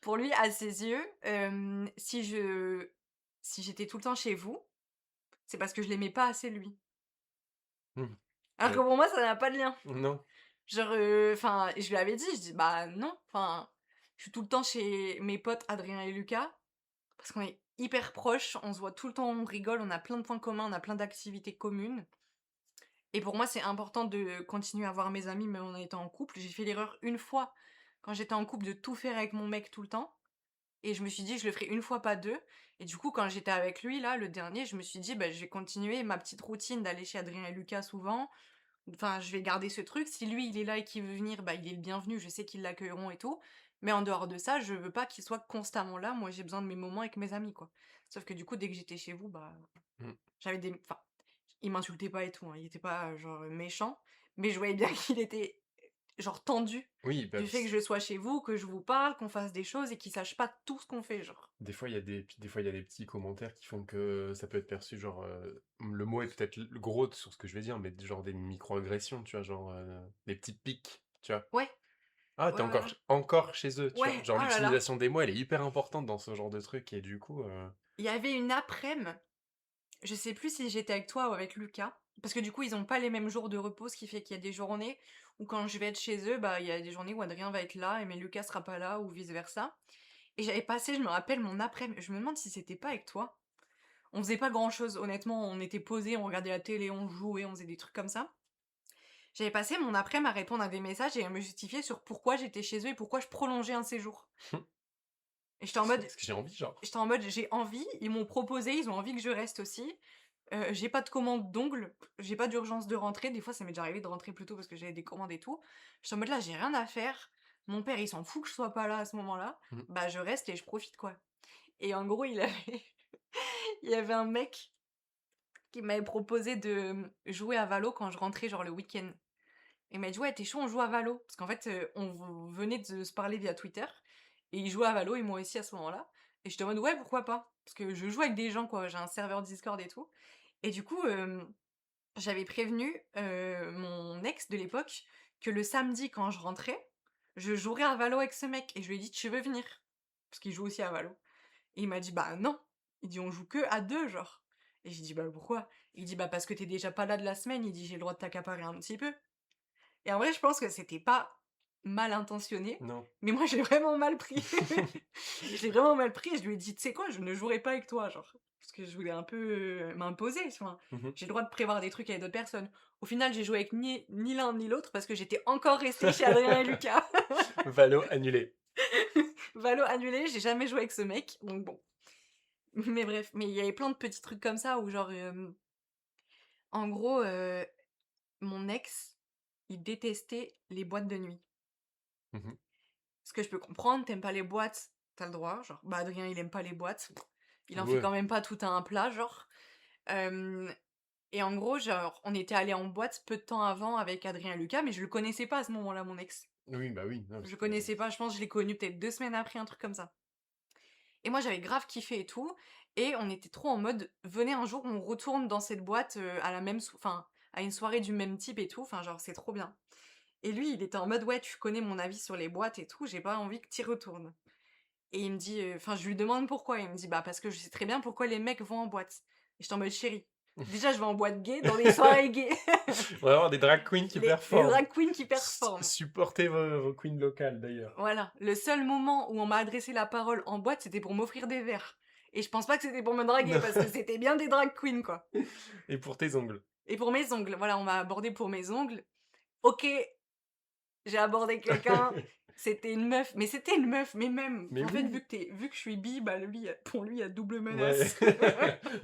Pour lui, à ses yeux, si j'étais tout le temps chez vous, c'est parce que je l'aimais pas assez lui. Mmh. Alors que Ouais. pour moi, ça n'a pas de lien. Non. Genre, enfin, je lui avais dit, je dis: «Bah non, enfin, je suis tout le temps chez mes potes Adrien et Lucas, parce qu'on est hyper proches, on se voit tout le temps, on rigole, on a plein de points communs, on a plein d'activités communes et pour moi, c'est important de continuer à voir mes amis même en étant en couple». J'ai fait l'erreur une fois, quand j'étais en couple, de tout faire avec mon mec tout le temps. Et je me suis dit: «Je le ferai une fois, pas 2». Et du coup, quand j'étais avec lui là, le dernier, je me suis dit: «Bah, je vais continuer ma petite routine d'aller chez Adrien et Lucas souvent. Enfin, je vais garder ce truc. Si lui, il est là et qu'il veut venir, bah, il est le bienvenu, je sais qu'ils l'accueilleront et tout. Mais en dehors de ça, je veux pas qu'il soit constamment là. Moi, j'ai besoin de mes moments avec mes amis, quoi». Sauf que du coup, dès que j'étais chez vous, bah, Mmh. j'avais des enfin, il m'insultait pas et tout, hein, il était pas, genre, méchant, mais je voyais bien qu'il était, genre, tendu Oui, bah, du fait que s je sois chez vous, que je vous parle, qu'on fasse des choses et qu'il sache pas tout ce qu'on fait, genre. des fois, il y a des petits commentaires qui font que ça peut être perçu genre, le mot est peut-être gros sur ce que je vais dire, mais genre des micro-agressions, tu vois? Genre, des petits pics, tu vois? Ouais, «Ah, ouais, t'es ouais, encore ouais. encore chez eux», tu vois? Ouais, Genre oh là là! l'utilisation des mots, elle est hyper importante dans ce genre de truc et du coup, Il y avait une après-midi, je sais plus si j'étais avec toi ou avec Lucas, parce que du coup, ils ont pas les mêmes jours de repos, ce qui fait qu'il y a des journées où quand je vais être chez eux, bah, il y a des journées où Adrien va être là et mais Lucas sera pas là ou vice versa. Et j'avais passé, je me rappelle, mon après-midi, je me demande si c'était pas avec toi. On faisait pas grand-chose, honnêtement, on était posés, on regardait la télé, on jouait, on faisait des trucs comme ça. J'avais passé mon après-midi à répondre à des messages et à me justifier sur pourquoi j'étais chez eux et pourquoi je prolongeais un séjour. Et j'étais en mode est-ce que j'ai envie, genre? j'étais en mode: «J'ai envie», ils m'ont proposé, ils ont envie que je reste aussi. J'ai pas de commande d'ongles, j'ai pas d'urgence de rentrer. Des fois, ça m'est déjà arrivé de rentrer plus tôt parce que j'avais des commandes et tout. J'étais en mode là, j'ai rien à faire. Mon père, il s'en fout que je sois pas là à ce moment-là. Mmh. Bah, je reste et je profite, quoi. Et en gros, il avait il y avait un mec qui m'avait proposé de, jouer à Valo quand je rentrais, genre le week-end. Il m'a dit: «Ouais, tu chaud, on joue à Valo?» Parce qu'en fait, venait de se parler via Twitter et il jouait à Valo et moi aussi à ce moment-là. Et j'étais en mode: «Ouais, pourquoi pas?» Parce que je joue avec des gens, quoi, j'ai un serveur Discord et tout. Et du coup, j'avais prévenu, mon ex de l'époque que le samedi quand je rentrais, je jouerais à Valo avec ce mec et je lui ai dit: «Tu veux venir?» Parce qu'il joue aussi à Valo et il m'a dit: «Bah non». Il dit: «On joue que à 2 genre». Et j'ai dit: «Bah pourquoi?» Il dit: «Bah parce que t'es déjà pas là de la semaine», il dit: «J'ai le droit de t'accaparer un petit peu». Et en vrai, je pense que c'était pas mal intentionné, Non. mais moi j'ai vraiment mal pris. J'ai vraiment mal pris et je lui ai dit: «Tu sais quoi? Je ne jouerai pas avec toi», genre. Parce que je voulais un peu, m'imposer, enfin, Mmh. j'ai le droit de prévoir des trucs avec d'autres personnes. Au final, j'ai joué avec ni l'un ni l'autre parce que j'étais encore restée chez Adrien et Lucas. Valo annulé. Valo annulé, j'ai jamais joué avec ce mec, donc bon. Mais bref, mais il y avait plein de petits trucs comme ça où genre, en gros, mon ex, il détestait les boîtes de nuit. Mmh. Ce que je peux comprendre, tu aimes pas les boîtes, tu as le droit, genre, bah, Adrien, il aime pas les boîtes, il en fait Ouais. quand même pas tout un plat, genre. Hem et en gros, genre, on était allés en boîte peu de temps avant avec Adrien et Lucas, mais je le connaissais pas à ce moment-là, mon ex. Oui, bah, oui, non, Je parce le que connaissais pas, je pense que je l'ai connu peut-être 2 semaines après, un truc comme ça. Et moi, j'avais grave kiffé et tout et on était trop en mode: «Venez un jour, on retourne dans cette boîte, à la même enfin, à une soirée du même type et tout, enfin, genre, c'est trop bien». Et lui, il était en mode: «Ouais, tu connais mon avis sur les boîtes et tout, j'ai pas envie que tu y retournes». Et il me dit, enfin, je lui demande pourquoi, il me dit: «Bah, parce que je sais très bien pourquoi les mecs vont en boîte». Et j'étais en mode: «Chérie, déjà, je vais en boîte gay, dans des soirées gays». vraiment des drag queens qui Les performent. drag queens qui performent. Supportez vos queens locales, d'ailleurs. Voilà. Le seul moment où on m'a adressé la parole en boîte, c'était pour m'offrir des verres. Et je pense pas que c'était pour me draguer, parce que c'était bien des drag queens, quoi. Et pour tes ongles. Et pour mes ongles, voilà, on m'a abordé pour mes ongles. OK, j'ai abordé quelqu'un, c'était une meuf, mais c'était une meuf, mais même, Mais en fait, oui! vu que je suis bi, bah, lui, pour lui, il y a double Ouais. menace.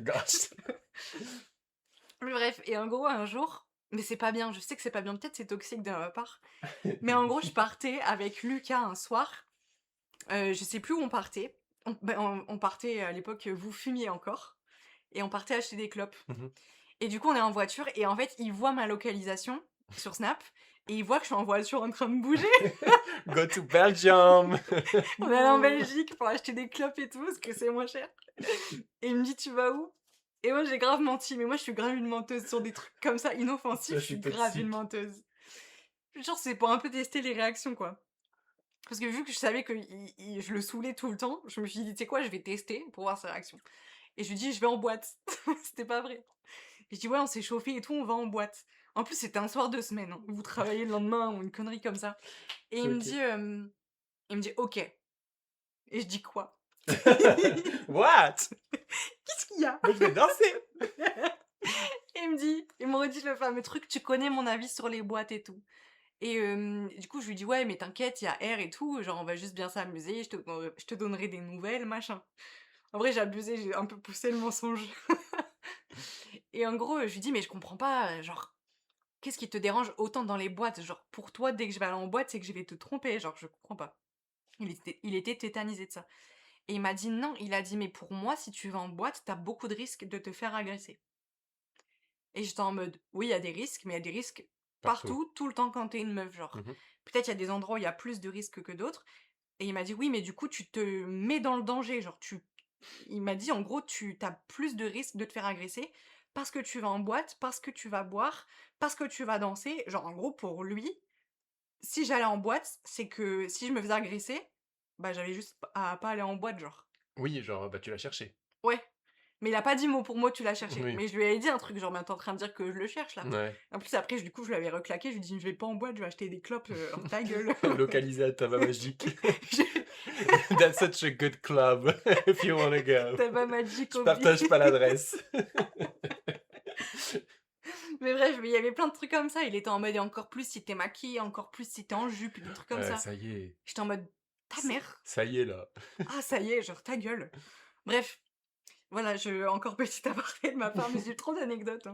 Gosh. Mais bref, et en gros, un jour, mais c'est pas bien, je sais que c'est pas bien, peut-être c'est toxique de ma part, mais en gros, je partais avec Lucas un soir, je sais plus où on partait. On partait à l'époque, vous fumiez encore et on partait acheter des clopes Mmh mh. et du coup, on est en voiture et en fait, il voit ma localisation sur Snap et il voit que je suis en voiture en train de bouger. Go to Belgium! On est allé en Wouh! Belgique pour acheter des clopes et tout parce que c'est moins cher et il me dit: «Tu vas où?» Et moi, j'ai grave menti, mais moi, je suis grave une menteuse sur des trucs comme ça inoffensifs, Ça, je suis c'est grave une toxique. menteuse. Genre, c'est pour un peu tester les réactions, quoi. Parce que vu que je savais que je le saoulais tout le temps, je me suis dit: «Tu sais quoi? Je vais tester pour voir sa réaction» et je lui dis: «Je vais en boîte». C'était pas vrai. Je dis: «Ouais, on s'est chauffé et tout, on va en boîte». En plus, c'était un soir de semaine, hein. Vous travaillez le lendemain ou une connerie comme ça et OK. il me dit: «OK» et je dis: «Quoi?» What? «Qu'est-ce qu'il y a?» Moi, je vais danser! Et il me redit le fameux truc: «Tu connais mon avis sur les boîtes et tout». Et du coup, je lui dis: «Ouais, mais t'inquiète, il y a R et tout, genre on va juste bien s'amuser, je te donnerai des nouvelles, machin». En vrai, j'ai abusé, j'ai un peu poussé le mensonge. Et en gros, je lui dis: «Mais je comprends pas, genre, qu'est-ce qui te dérange autant dans les boîtes? Genre, pour toi, dès que je vais aller en boîte, c'est que je vais te tromper, genre, je comprends pas». Il était tétanisé de ça. Et il m'a dit: «Non», il a dit: «Mais pour moi, si tu vas en boîte, tu as beaucoup de risques de te faire agresser». Et j'étais en mode: «Oui, il y a des risques, mais il y a des risques Partout. partout, tout le temps quand tu es une meuf, genre. Mmh mh. Peut-être il y a des endroits où il y a plus de risques que d'autres». Et il m'a dit: «Oui, mais du coup, tu te mets dans le danger, genre il m'a dit: «En gros, tu as plus de risques de te faire agresser parce que tu vas en boîte, parce que tu vas boire, parce que tu vas danser». Genre, en gros, pour lui, si j'allais en boîte, c'est que si je me faisais agresser, bah, j'avais juste à pas aller en boîte, genre. Oui, genre, bah, tu l'as cherché. Ouais, mais il a pas dit mot pour mot: «Tu l'as cherché». Oui. Mais je lui avais dit un truc genre: «Mais tu es en train de dire que je le cherche, là?» Ouais. En plus, après, du coup, je l'avais reclaqué, je lui dis: «Je vais pas en boîte, je vais acheter des clopes, alors ta gueule». Localisé à tabac magique. J'ai That's such a good club if you wanna go. tabac magique Je oblige. partage pas l'adresse. Mais bref, mais il y avait plein de trucs comme ça. Il était en mode: «Et encore plus si tu es maquillée, encore plus si tu es en jupe», des trucs comme Ouais, ça. ça y est. J'étais en mode: «Ta mère! Ça y est, là. Ah ça y est, genre ta gueule!» Bref, voilà, encore petit aparté de ma part, mais j'ai trop d'anecdotes,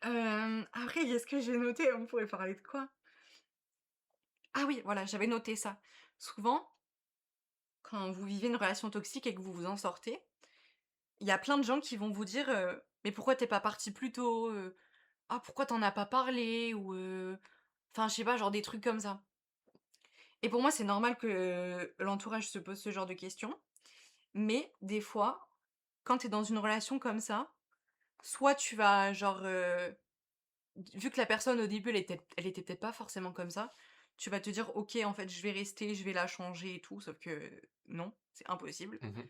hein. Après, qu'est-ce que j'ai noté? On pourrait parler de quoi? Ah oui, voilà, j'avais noté ça. Souvent, quand vous vivez une relation toxique et que vous vous en sortez, il y a plein de gens qui vont vous dire, «Mais pourquoi tu es pas partie plus tôt?» «Ah pourquoi tu en as pas parlé?» ou enfin je sais pas, genre des trucs comme ça. Et pour moi, c'est normal que l'entourage se pose ce genre de questions, mais des fois, quand tu es dans une relation comme ça, soit tu vas genre, vu que la personne au début elle était peut-être pas forcément comme ça, tu vas te dire: «OK, en fait, je vais rester, je vais la changer et tout», sauf que non, c'est impossible. Mmh.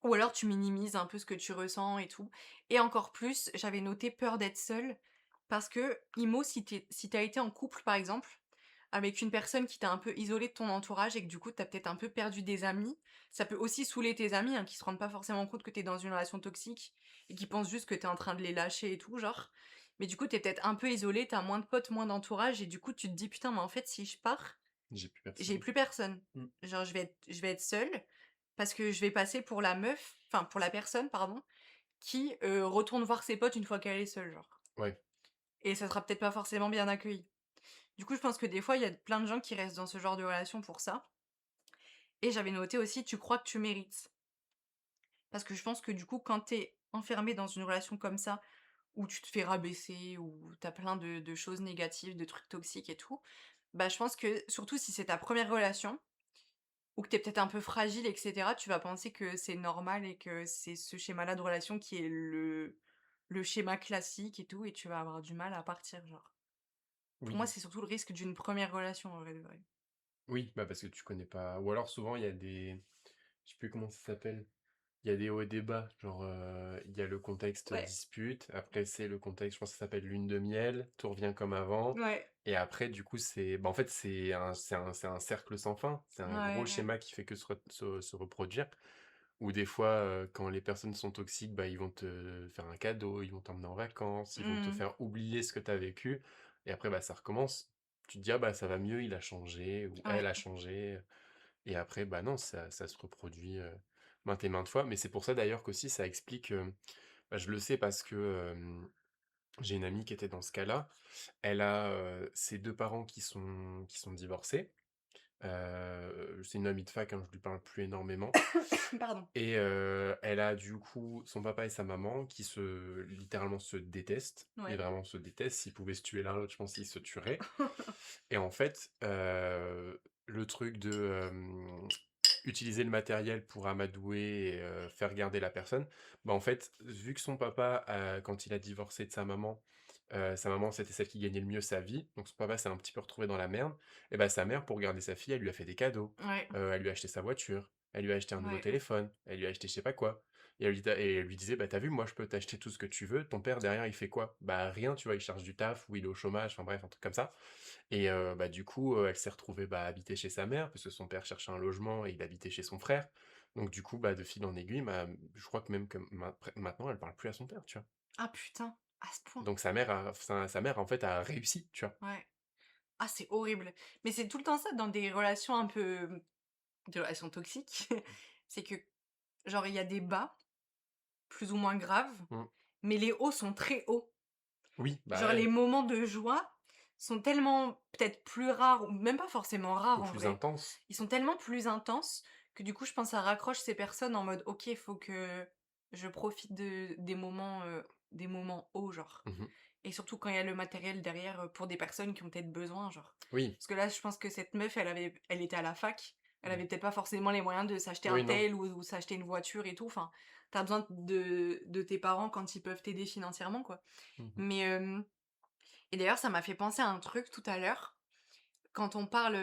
Ou alors tu minimises un peu ce que tu ressens et tout. Et encore plus, j'avais noté peur d'être seule parce que IMO, si tu été en couple, par exemple, avec une personne qui t'a un peu isolé de ton entourage et que du coup, tu as peut-être un peu perdu des amis, ça peut aussi saouler tes amis, hein, qui se rendent pas forcément compte que tu es dans une relation toxique et qui pensent juste que tu es en train de les lâcher et tout, genre. Mais du coup, tu es peut-être un peu isolé, tu as moins de potes, moins d'entourage et du coup, tu te dis: «Putain, mais en fait, si je pars, J'ai plus j'ai personne. plus personne. Mmh. Genre je vais être seule parce que je vais passer pour la meuf, enfin pour la personne pardon, qui, retourne voir ses potes une fois qu'elle est seule, genre. Ouais. Et ça sera peut-être pas forcément bien accueilli. Du coup, je pense que des fois, il y a plein de gens qui restent dans ce genre de relation pour ça. Et j'avais noté aussi: «Tu crois que tu mérites». Parce que je pense que du coup, quand t'es enfermé dans une relation comme ça, où tu te fais rabaisser, où t'as plein de choses négatives, de trucs toxiques et tout, bah, je pense que surtout si c'est ta première relation, ou que tu es peut-être un peu fragile et cetera, tu vas penser que c'est normal et que c'est ce schéma-là de relation qui est le schéma classique et tout et tu vas avoir du mal à partir, genre. Pour moi, Oui. c'est surtout le risque d'une première relation, en vrai de vrai. Oui, bah, parce que tu connais pas ou alors souvent il y a des je sais plus comment ça s'appelle. Il y a des hauts et des bas, genre, il y a le contexte Ouais, dispute, après c'est le contexte, je pense que ça s'appelle lune de miel, tout revient comme avant ouais, et après du coup c'est bah, en fait c'est un cercle sans fin. C'est ouais, un gros ouais. schéma qui fait que se reproduire, où des fois, quand les personnes sont toxiques, bah, ils vont te faire un cadeau, ils vont t'emmener en vacances, ils vont te Mmh. faire oublier ce que tu as vécu et après, bah, ça recommence. Tu te dis: «Ah bah, ça va mieux, il a changé ou elle Ouais, a changé». Et après, bah non, ça se reproduit, maintes et maintes fois. Mais c'est pour ça d'ailleurs qu'aussi ça explique, bah, je le sais parce que, j'ai une amie qui était dans ce cas-là. Elle a, ses 2 parents qui sont divorcés. C'est une amie de fac, hein, je lui parle plus énormément pardon. et elle a du coup son papa et sa maman qui littéralement se détestent, mais Ouais. vraiment se détestent. S'ils pouvaient se tuer l'un l'autre, je pense qu'ils se tueraient et en fait, le truc de, utiliser le matériel pour amadouer et faire garder la personne, bah, en fait, vu que son papa, quand il a divorcé de sa maman, c'était celle qui gagnait le mieux sa vie, donc son papa s'est un petit peu retrouvé dans la merde et bah, sa mère, pour garder sa fille, elle lui a fait des cadeaux. Ouais, Elle lui a acheté sa voiture, elle lui a acheté un nouveau ouais, téléphone, elle lui a acheté je sais pas quoi et elle lui disait: «Bah, tu vu, moi, je peux t'acheter tout ce que tu veux, ton père derrière, il fait quoi?» «Bah, rien», tu vois? Il cherche du taf ou il est au chômage, enfin bref, un truc comme ça et bah, du coup, elle s'est retrouvée, bah, habiter chez sa mère parce que son père cherchait un logement et il habitait chez son frère. Donc du coup, bah, de fil en aiguille, bah, je crois que même que maintenant, elle parle plus à son père, tu vois? ah putain, à ce point? Donc sa mère, en fait, a réussi, tu vois? Ouais. Ah, c'est horrible. Mais c'est tout le temps ça dans des relations un peu, des relations toxiques. C'est que, genre, il y a des bas, plus ou moins graves, Mmh. mais les hauts sont très hauts. Oui, bah, Genre les ouais, moments de joie sont tellement peut-être plus rares ou même pas forcément rares ou en plus vrai. intense. Ils sont tellement plus intenses que du coup je pense ça raccroche ces personnes en mode: «OK, il faut que je profite des moments hauts», genre. Mmh. Et surtout quand il y a le matériel derrière, pour des personnes qui ont peut-être besoin, genre. Oui. Parce que là, je pense que cette meuf, elle était à la fac, elle Mmh. avait peut-être pas forcément les moyens de s'acheter un Oui, non. tel ou s'acheter une voiture et tout, enfin, tu besoin de tes parents quand ils peuvent t'aider financièrement, quoi. Mmh. Mais, et d'ailleurs, ça m'a fait penser à un truc tout à l'heure. Quand on parle,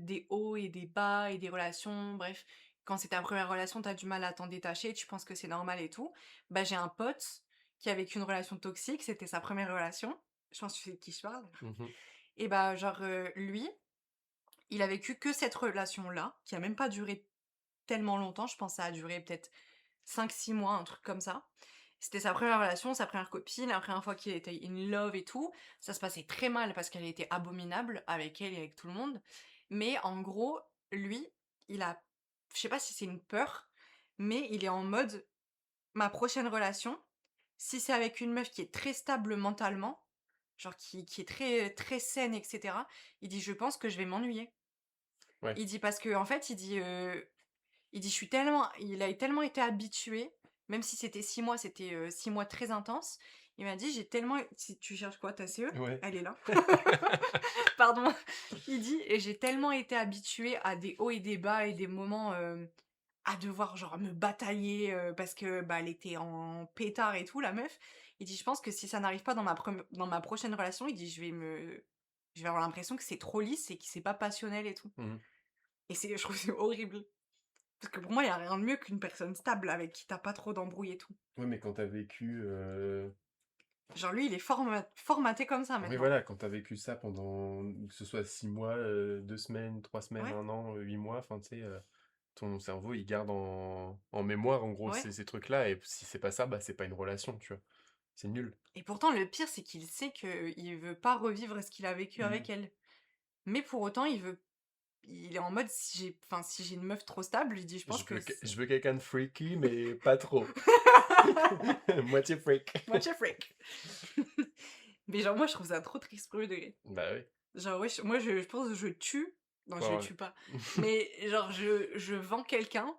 des hauts et des bas et des relations, bref, quand c'est ta première relation, tu as du mal à t'en détacher, tu penses que c'est normal et tout. Bah, j'ai un pote qui a vécu une relation toxique, c'était sa première relation. Je pense que tu sais de qui je parle. Mmh. Et bah, genre, lui, il a vécu que cette relation-là, qui a même pas duré tellement longtemps, je pense que ça a duré peut-être 5 6 mois, un truc comme ça. C'était sa première relation, sa première copine, la première fois qu'il était in love et tout. Ça se passait très mal parce qu'elle était abominable avec elle et avec tout le monde. Mais en gros, lui, il a je sais pas si c'est une peur, mais il est en mode: «Ma prochaine relation, si c'est avec une meuf qui est très stable mentalement, genre qui est très, très saine et cetera», il dit: «Je pense que je vais m'ennuyer». Ouais. Il dit parce qu'en fait, il dit: «Je suis tellement» il a tellement été habitué, même si c'était 6 mois, c'était, 6 mois très intenses. Il m'a dit: «J'ai tellement» si tu cherches quoi? Ta CE? Ouais. Elle est là. Pardon. Il dit: «Et j'ai tellement été habitué à des hauts et des bas et des moments, à devoir genre me batailler, parce que, bah, elle était en pétard et tout la meuf». Il dit: «Je pense que si ça n'arrive pas dans ma prochaine relation», il dit: je vais avoir l'impression que c'est trop lisse et que c'est pas passionnel et tout». Mmh. Et je trouve que c'est horrible. Parce que pour moi, il y a rien de mieux qu'une personne stable avec qui tu pas trop d'embrouilles et tout. Ouais, mais quand tu as vécu, Genre lui, il est formaté comme ça oui, maintenant. voilà, quand tu as vécu ça pendant, que ce soit 6 mois, 2 semaines, 3 semaines, Ouais, 1 an, 8 mois, enfin, tu sais, ton cerveau, il garde en mémoire, en gros, ouais. ces trucs-là et si c'est pas ça, bah, c'est pas une relation, tu vois? C'est nul. Et pourtant, le pire, c'est qu'il sait qu'il veut pas revivre ce qu'il a vécu Mmh. avec elle. Mais pour autant, il est en mode si j'ai une meuf trop stable, il dit: «Je pense que Je veux quelqu'un de freaky, mais pas trop. Moitié freak. moitié freak». Mais genre moi, je trouve ça trop triste premier degré. Bah, oui. Genre ouais, moi je pense que je tue non, Pour je avoir tue pas, mais genre je vends quelqu'un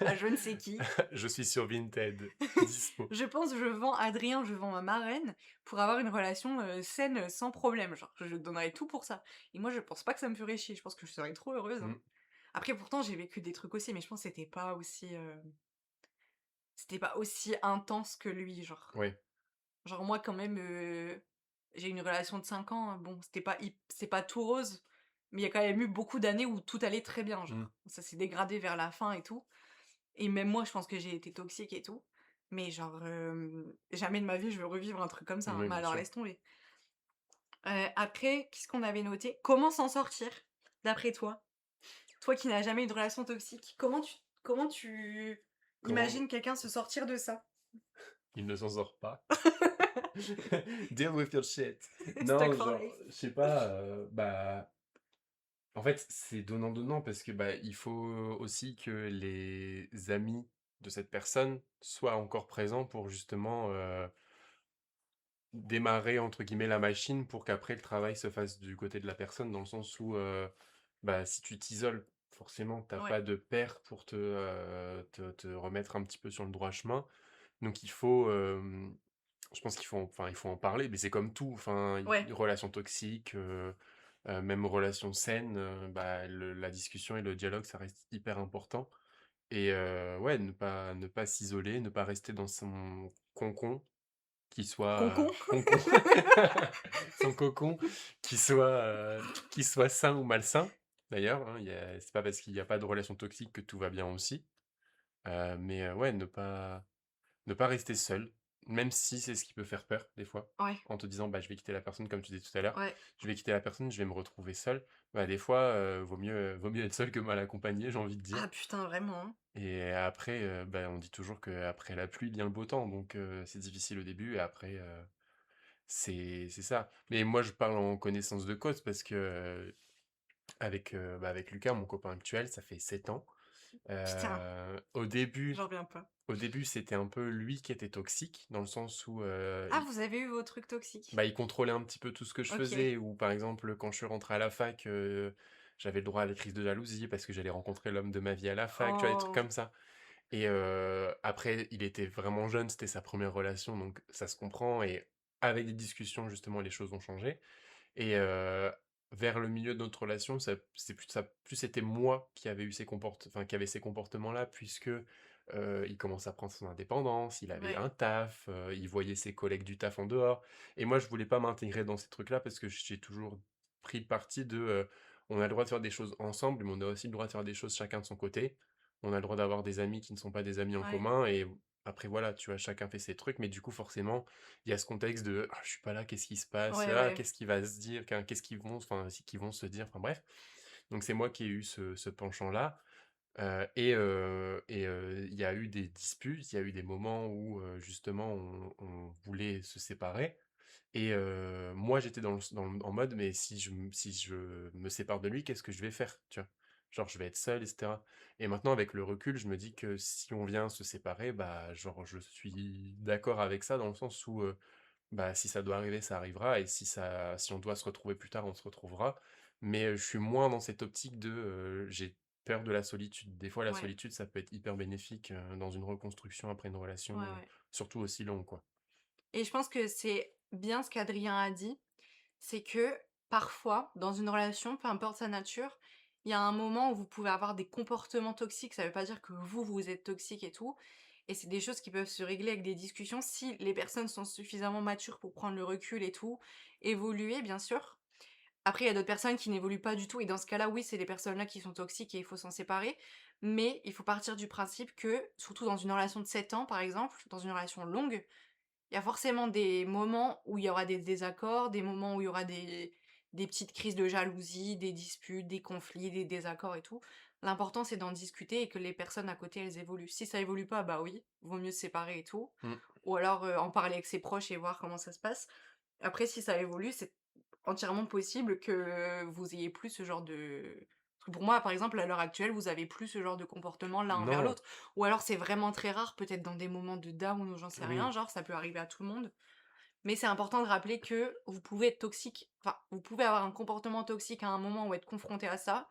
à je ne sais qui. je suis sur Vinted, dispo. Je pense que je vends Adrien, je vends ma marraine pour avoir une relation, saine, sans problème. Genre, je donnerais tout pour ça et moi, je pense pas que ça me ferait chier. Je pense que je serais trop heureuse, hein. Mmh. Après pourtant, j'ai vécu des trucs aussi, mais je pense que c'était pas aussi intense que lui, genre. Oui. Genre moi quand même, j'ai une relation de 5 ans, hein. Bon, c'est pas tout rose, mais il y a quand même eu beaucoup d'années où tout allait très bien, Mmh. genre. Ça s'est dégradé vers la fin et tout. Et même moi, je pense que j'ai été toxique et tout. Mais genre, jamais de ma vie je veux revivre un truc comme ça, hein. Oui, Mais bien alors sûr. laisse tomber. Après, qu'est-ce qu'on avait noté? Comment s'en sortir, d'après toi? Toi qui n'as jamais eu de relation toxique, comment tu Comment imagines quelqu'un se sortir de ça? il ne s'en sort pas. Deal with your shit. Stuck Non, for genre, life. je sais pas, bah, en fait, c'est donnant-donnant parce que, bah, il faut aussi que les amis de cette personne soient encore présents pour justement, «démarrer» entre guillemets la machine pour qu'après le travail se fasse du côté de la personne. Dans le sens où, bah, si tu t'isoles, forcément tu Ouais, pas de pair pour te remettre un petit peu sur le droit chemin. Donc il faut, je pense il faut en parler, mais c'est comme tout, enfin, ouais, relation toxique, même relation saine, bah, la discussion et le dialogue, ça reste hyper important. Et ouais, ne pas s'isoler, ne pas rester dans son concon, concon. concon, son cocon, qui soit sain ou malsain. D'ailleurs, hein, c'est pas parce qu'il n'y a pas de relation toxique que tout va bien aussi. Mais ouais, ne pas rester seul, même si c'est ce qui peut faire peur des fois, Ouais, en te disant: «Bah, je vais quitter la personne», comme tu disais tout à l'heure. ouais. «Je vais quitter la personne, je vais me retrouver seul». Bah, des fois, vaut mieux être seul que mal accompagné, j'ai envie de dire. Ah putain, vraiment, hein. Et après, bah, on dit toujours qu'après la pluie vient le beau temps, donc c'est difficile au début et après, c'est ça. Mais moi, je parle en connaissance de cause parce que, avec Lucas, mon copain actuel, ça fait 7 ans. Putain, Au début j'en reviens pas. c'était un peu lui qui était toxique, dans le sens où, Ah, vous avez eu vos trucs toxiques? bah, il contrôlait un petit peu tout ce que je OK. faisais. Ou par exemple, quand je suis rentré à la fac, j'avais le droit à des crises de jalousie parce que j'allais rencontrer l'homme de ma vie à la fac, tu vois? Des trucs Oh, comme ça. Et après, il était vraiment jeune, c'était sa première relation, donc ça se comprend. Et avec des discussions, justement, les choses ont changé. Et vers le milieu de notre relation, ça plus c'était moi qui avait eu qui avait ces comportements-là, puisque, il commençait à prendre son indépendance, il avait ouais, un taf, il voyait ses collègues du taf en dehors. Et moi, je voulais pas m'intégrer dans ces trucs-là parce que j'ai toujours pris le parti de, on a le droit de faire des choses ensemble, mais on a aussi le droit de faire des choses chacun de son côté. On a le droit d'avoir des amis qui ne sont pas des amis en ouais, commun. Et après voilà, tu vois, chacun fait ses trucs, mais du coup, forcément, il y a ce contexte de: «Ah, je suis pas là, qu'est-ce qui se passe? ouais, Ah, ouais, qu'est-ce qui va se dire? Qu'est-ce qu'ils vont qu'ils vont se dire?» Enfin bref. Donc c'est moi qui ai eu ce penchant-là, il y a eu des disputes, il y a eu des moments où, justement on voulait se séparer. Et moi j'étais en mode: «Mais si je me sépare de lui, qu'est-ce que je vais faire?» Tu vois? Genre je vais être seul et cetera. Et maintenant avec le recul, je me dis que si on vient se séparer, bah, genre je suis d'accord avec ça dans le sens où, bah, si ça doit arriver, ça arrivera. Et si on doit se retrouver plus tard, on se retrouvera. Mais, je suis moins dans cette optique de, j'ai peur de la solitude. Des fois, la ouais, solitude, ça peut être hyper bénéfique, dans une reconstruction après une ouais, relation, ouais. surtout aussi longue, quoi. Et je pense que c'est bien ce qu'Adrien a dit, c'est que parfois, dans une relation, peu importe sa nature, il y a un moment où vous pouvez avoir des comportements toxiques. Ça veut pas dire que vous êtes toxique et tout. et c'est des choses qui peuvent se régler avec des discussions si les personnes sont suffisamment matures pour prendre le recul et tout, évoluer bien sûr. Après, il y a d'autres personnes qui n'évoluent pas du tout et dans ce cas-là, oui, c'est les personnes-là qui sont toxiques et il faut s'en séparer. Mais il faut partir du principe que, surtout dans une relation de 7 ans par exemple, dans une relation longue, il y a forcément des moments où il y aura des désaccords, des moments où il y aura des petites crises de jalousie, des disputes, des conflits, des désaccords et tout. L'important, c'est d'en discuter et que les personnes à côté, elles évoluent. Si ça évolue pas, bah oui, vaut mieux se séparer et tout. Mmh. Ou alors en parler avec ses proches et voir comment ça se passe. Après, si ça évolue, c'est entièrement possible que vous ayez plus ce genre de parce que pour moi, par exemple, à l'heure actuelle, vous avez plus ce genre de comportement l'un envers Non, l'autre. Ou alors c'est vraiment très rare, peut-être dans des moments de down ou j'en sais rien, oui. genre ça peut arriver à tout le monde. Mais c'est important de rappeler que vous pouvez être toxique, enfin, vous pouvez avoir un comportement toxique à un moment ou être confronté à ça.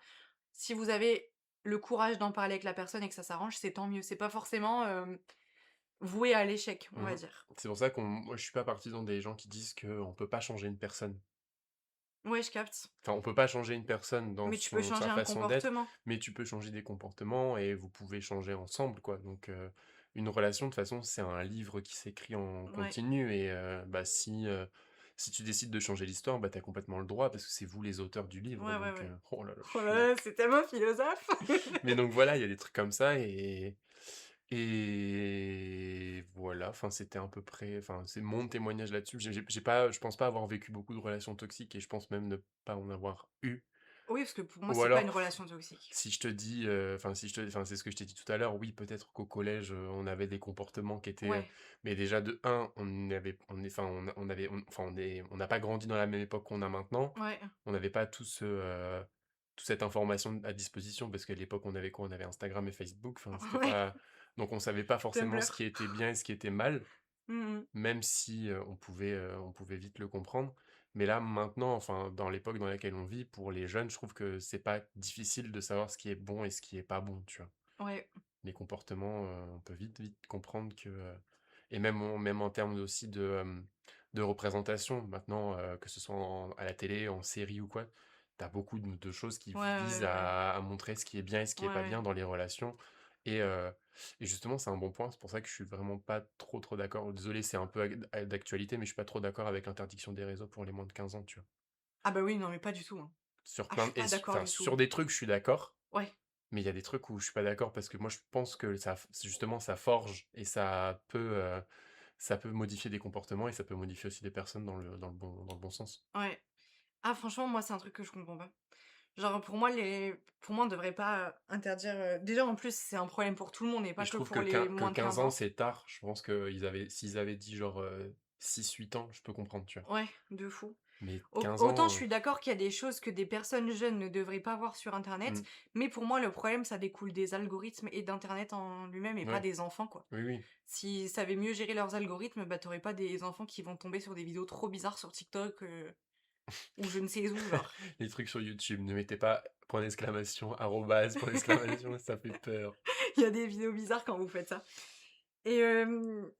Si vous avez le courage d'en parler avec la personne et que ça s'arrange, c'est tant mieux. C'est pas forcément, voué à l'échec, on va Mmh. dire. C'est pour ça qu'on moi, je suis pas partisan des gens qui disent qu'on peut pas changer une personne. Ouais, je capte. Enfin, on peut pas changer une personne dans Mais tu peux son sa changer un façon d'être, comportement. mais tu peux changer des comportements et vous pouvez changer ensemble, quoi. Donc, une relation, de toute façon, c'est un livre qui s'écrit en Ouais. continu et bah, si tu décides de changer l'histoire, bah, tu as complètement le droit parce que c'est vous les auteurs du livre, Ouais, ouais, donc, ouais. oh là là, je Oh suis là là, c'est tellement philosophe! mais donc voilà, il y a des trucs comme ça et voilà, enfin, c'était à peu près enfin, c'est mon témoignage là-dessus. J'ai pas je pense pas avoir vécu beaucoup de relations toxiques et je pense même ne pas en avoir eu. Oui, parce que pour moi, Ou c'est pas une alors, relation toxique. si je te dis, enfin, c'est ce que je t'ai dit tout à l'heure, oui, peut-être qu'au collège, on avait des comportements qui étaient, Ouais, mais déjà de un on n'a pas grandi dans la même époque qu'on a maintenant. ouais. On n'avait pas toute cette information à disposition parce qu'à l'époque, on avait quoi? On avait Instagram et Facebook, enfin, c'était Ouais, pas donc on savait pas forcément ce Tumblr. qui était bien et ce qui était mal. Mmh mh. Même si, on pouvait vite le comprendre. Mais là, maintenant, enfin, dans l'époque dans laquelle on vit, pour les jeunes, je trouve que c'est pas difficile de savoir ce qui est bon et ce qui est pas bon, tu vois? Ouais, Les comportements, on peut vite comprendre que, et même en termes aussi de représentation, maintenant, que ce soit à la télé, en série ou quoi, tu as beaucoup de choses qui ouais, ouais, visent ouais. à montrer ce qui est bien et ce qui Ouais, est pas ouais. bien dans les relations et heu et justement, c'est un bon point. C'est pour ça que je suis vraiment pas trop d'accord. Désolé, c'est un peu d'actualité, mais je suis pas trop d'accord avec l'interdiction des réseaux pour les moins de 15 ans, tu vois? Ah bah oui, non, mais pas du tout, hein. Sur Ah, je plein suis pas d'accord enfin, du tout. sur des trucs, je suis d'accord. Ouais, Mais il y a des trucs où je suis pas d'accord parce que moi je pense que justement ça forge et ça peut modifier des comportements et ça peut modifier aussi des personnes dans le bon sens. ouais. Ah franchement, moi, c'est un truc que je comprends pas. Genre pour moi, on devrait pas interdire, déjà, en plus, c'est un problème pour tout le monde et Et pas je que trouve que pour les que moins de 15 15 ans ans. c'est tard. Je pense s'ils avaient dit genre, 6-8 ans, je peux comprendre, tu vois? Ouais, de fou. Mais Au 15 autant je ans, suis d'accord qu'il y a des choses que des personnes jeunes ne devraient pas voir sur internet, mmh, mais pour moi, le problème, ça découle des algorithmes et d'internet en lui-même et pas ouais, des enfants, quoi. oui, oui. S'ils savaient mieux gérer leurs algorithmes, bah, tu pas des enfants qui vont tomber sur des vidéos trop bizarres sur TikTok, ou je ne sais où, genre. Les trucs sur YouTube, ne mettez pas point d'exclamation, arrobase, point d'exclamation, ça fait peur. Il y a des vidéos bizarres quand vous faites ça. Et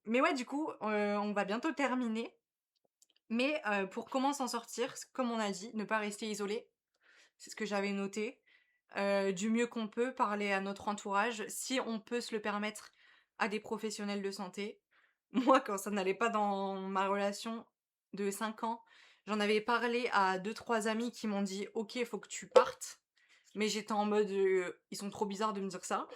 mais ouais, du coup, on va bientôt terminer, mais pour comment s'en sortir, comme on a dit, ne pas rester isolé, c'est ce que j'avais noté. Du mieux qu'on peut, parler à notre entourage, si on peut se le permettre, à des professionnels de santé. Moi, quand ça n'allait pas dans ma relation de 5 ans, j'en avais parlé à deux trois amis qui m'ont dit: «OK, il faut que tu partes». Mais j'étais en mode, «Ils sont trop bizarres de me dire ça».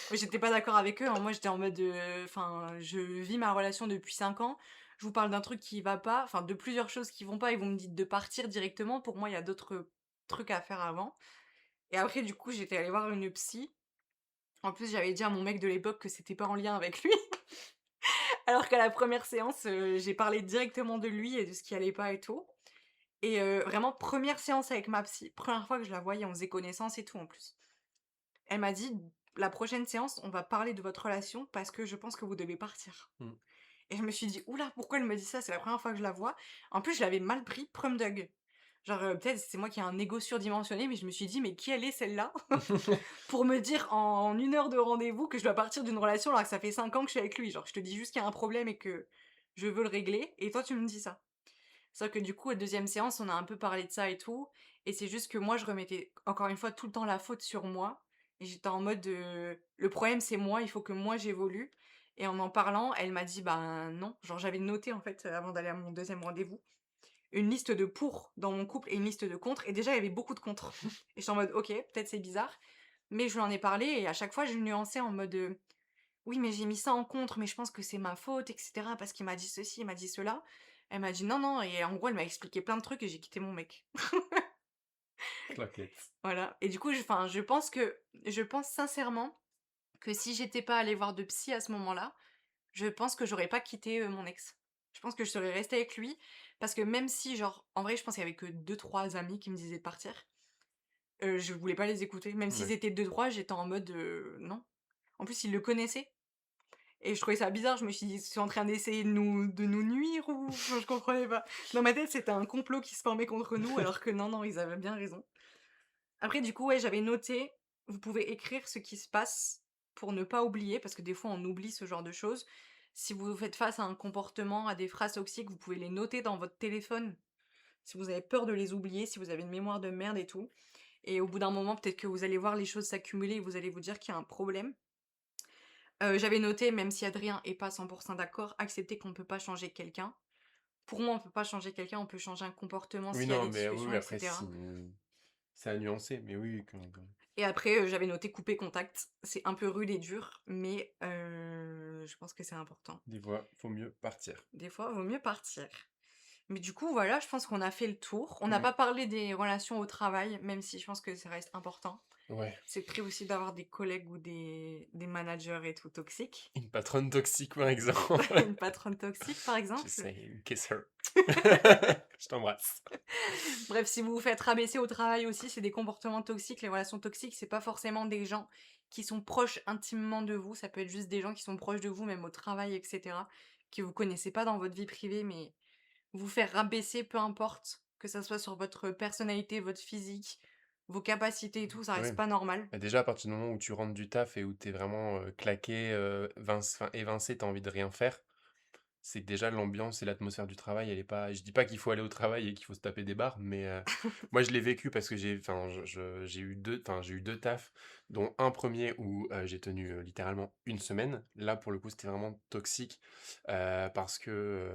Moi, j'étais pas d'accord avec eux, hein. Moi, j'étais en mode, enfin, je vis ma relation depuis 5 ans. Je vous parle d'un truc qui va pas, enfin, de plusieurs choses qui vont pas et vous me dites de partir directement. Pour moi, il y a d'autres trucs à faire avant. Et après, du coup, j'étais allée voir une psy. En plus, j'avais dit à mon mec de l'époque que c'était pas en lien avec lui. Alors qu'à la première séance, j'ai parlé directement de lui et de ce qui allait pas et tout. Et vraiment première séance avec ma psy, première fois que je la voyais, on faisait connaissance et tout en plus. Elle m'a dit: «La prochaine séance, on va parler de votre relation parce que je pense que vous devez partir». Mmh. Et je me suis dit: «Ouh là, pourquoi elle me dit ça? C'est la première fois que je la vois». En plus, je l'avais mal pris, prom dog. Genre, peut-être c'est moi qui ai un ego surdimensionné, mais je me suis dit: «Mais qui elle est celle-là?» pour me dire en 1 heure de rendez-vous que je dois partir d'une relation alors que ça fait 5 ans que je suis avec lui. Genre, je te dis juste qu'il y a un problème et que je veux le régler et toi tu me dis ça. Sauf que du coup, à deuxième séance, on a un peu parlé de ça et tout et c'est juste que moi, je remettais encore une fois tout le temps la faute sur moi et j'étais en mode, «Le problème, c'est moi, il faut que moi j'évolue» et en parlant, elle m'a dit: «Ben, non». Genre j'avais noté en fait, avant d'aller à mon deuxième rendez-vous, une liste de pour dans mon couple et une liste de contre et déjà il y avait beaucoup de contre et j'étais en mode: «OK, peut-être c'est bizarre», mais je lui en ai parlé et à chaque fois je nuançais en mode, «Oui, mais j'ai mis ça en contre, mais je pense que c'est ma faute et cetera parce qu'il m'a dit ceci, il m'a dit cela». Elle m'a dit: «Non, non» et en gros elle m'a expliqué plein de trucs et j'ai quitté mon mec. Claquette. Voilà et du coup, je pense sincèrement que si j'étais pas allée voir de psy à ce moment-là, je pense que j'aurais pas quitté, mon ex. Je pense que je serais restée avec lui parce que même si genre en vrai, je pense qu'il y avait que deux trois amis qui me disaient de partir, je voulais pas les écouter. Même s'ils Ouais. étaient deux trois, j'étais en mode, non. En plus, ils le connaissaient et je trouvais ça bizarre. Je me suis dit: «Ils sont en train d'essayer de nous nuire ou?» enfin, je comprenais pas. Dans ma tête, c'était un complot qui se formait contre nous alors que non, non, ils avaient bien raison. Après du coup, ouais, j'avais noté, vous pouvez écrire ce qui se passe pour ne pas oublier, parce que des fois on oublie ce genre de choses. Si vous faites face à un comportement, à des phrases toxiques, vous pouvez les noter dans votre téléphone. Si vous avez peur de les oublier, si vous avez une mémoire de merde et tout. Et au bout d'un moment, peut-être que vous allez voir les choses s'accumuler et vous allez vous dire qu'il y a un problème. J'avais noté, même si Adrien est pas 100 d'accord, accepter qu'on ne peut pas changer quelqu'un. Pour moi, on peut pas changer quelqu'un, on peut changer un comportement Oui, s'il y a non, des mais oui, discussions, oui, après, etc. c'est à nuancer, mais oui, oui, Et après, j'avais noté couper contact. C'est un peu rude et dur, mais je pense que c'est important. des fois, faut mieux partir. Des fois, vaut mieux partir. Mais du coup, voilà, je pense qu'on a fait le tour. On n'a Mm. pas parlé des relations au travail, même si je pense que ça reste important. Ouais. C'est très aussi d'avoir des collègues ou des managers et tout toxiques. Une patronne toxique, par exemple. Une patronne toxique, par Just exemple. saying, kiss her. Je t'embrasse. Bref, si vous vous faites rabaisser au travail aussi, c'est des comportements toxiques. Les relations toxiques, c'est pas forcément des gens qui sont proches intimement de vous. Ça peut être juste des gens qui sont proches de vous, même au travail, etc. Que vous connaissez pas dans votre vie privée, mais vous faire rabaisser, peu importe, que ça soit sur votre personnalité, votre physique, vos capacités et tout, ça Oui. reste pas normal. Bah, déjà, à partir du moment où tu rentres du taf et où t'es vraiment claqué, enfin, évincé, t'as envie de rien faire, c'est que déjà l'ambiance et l'atmosphère du travail, elle est pas. Je dis pas qu'il faut aller au travail et qu'il faut se taper des barres, mais moi je l'ai vécu parce que enfin, j'ai eu deux tafs, dont un premier où j'ai tenu littéralement une semaine. Là, pour le coup, c'était vraiment toxique parce que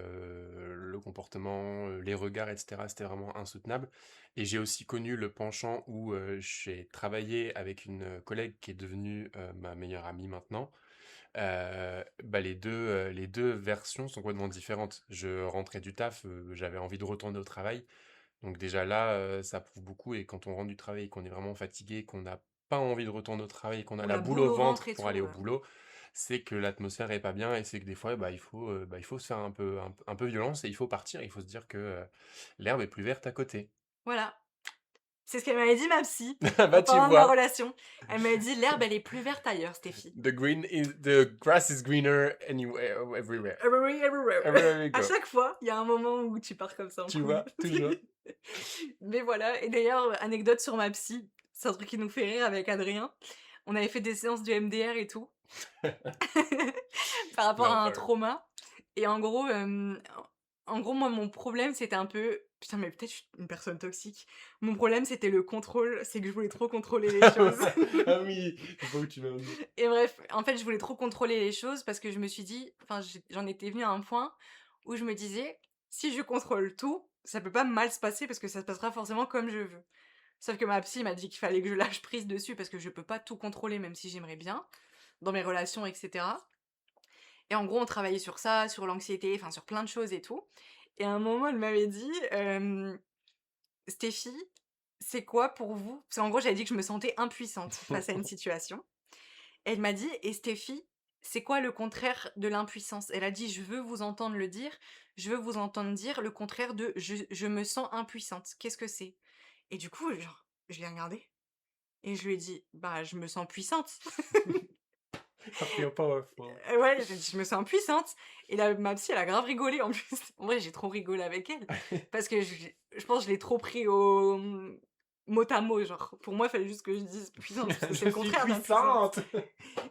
le comportement, les regards, etc., c'était vraiment insoutenable. Et j'ai aussi connu le penchant où j'ai travaillé avec une collègue qui est devenue ma meilleure amie maintenant. Bah, les 2 versions sont complètement différentes. Je rentrais du taf, j'avais envie de retourner au travail. Donc déjà là, ça prouve beaucoup et quand on rentre du travail et qu'on est vraiment fatigué, qu'on n'a pas envie de retourner au travail et qu'on a Ou la la boule boule au au ventre ventre et pour tout. aller au boulot, c'est que l'atmosphère est pas bien et c'est que des fois, bah, il faut se faire un peu violence et il faut partir. Il faut se dire que, l'herbe est plus verte à côté. Voilà. C'est ce qu'elle m'avait dit ma psy, en Bah, tu parlant de ma vois? relation. Elle m'avait dit: «L'herbe, elle est plus verte ailleurs, Steffi». The grass is greener anywhere everywhere. Everywhere you À go. chaque fois, il y a un moment où tu pars comme ça en Tu couille. vois? Toujours. Mais voilà, et d'ailleurs, anecdote sur ma psy, c'est un truc qui nous fait rire avec Adrien. On avait fait des séances de MDR et tout, par rapport à un L'horreur. trauma. Et en gros, moi, mon problème, c'était un peu. Putain, mais peut-être je suis une personne toxique. Mon problème, c'était le contrôle, c'est que je voulais trop contrôler les Ah choses. ouais. Ah oui, je vois où tu vas en venir. Et bref, en fait, je voulais trop contrôler les choses parce que je me suis dit, enfin, j'en étais venue à un point où je me disais, si je contrôle tout, ça peut pas mal se passer parce que ça se passera forcément comme je veux. Sauf que ma psy m'a dit qu'il fallait que je lâche prise dessus parce que je peux pas tout contrôler, même si j'aimerais bien, dans mes relations, etc. Et en gros, on travaillait sur ça, sur l'anxiété, enfin, sur plein de choses et tout. Et à un moment, elle m'avait dit, Stéphie, c'est quoi pour vous? Parce qu'en gros, j'avais dit que je me sentais impuissante face à une situation. Elle m'a dit: «Et Stéphie, c'est quoi le contraire de l'impuissance?» Elle a dit: «Je veux vous entendre le dire, je veux vous entendre dire le contraire de je me sens impuissante. Qu'est-ce que c'est?» Et du coup, genre, je l'ai regardée et je lui ai dit: «Bah, je me sens puissante». I feel powerful. Ouais, j'ai dit: «Je me sens puissante» et là, ma psy, elle a grave rigolé en plus. En vrai, j'ai trop rigolé avec elle parce que je pense que je l'ai trop pris au, mot à mot, genre. Pour moi, il fallait juste que je dise puissante parce que c'est Je le suis contraire d'impuissante. puissante!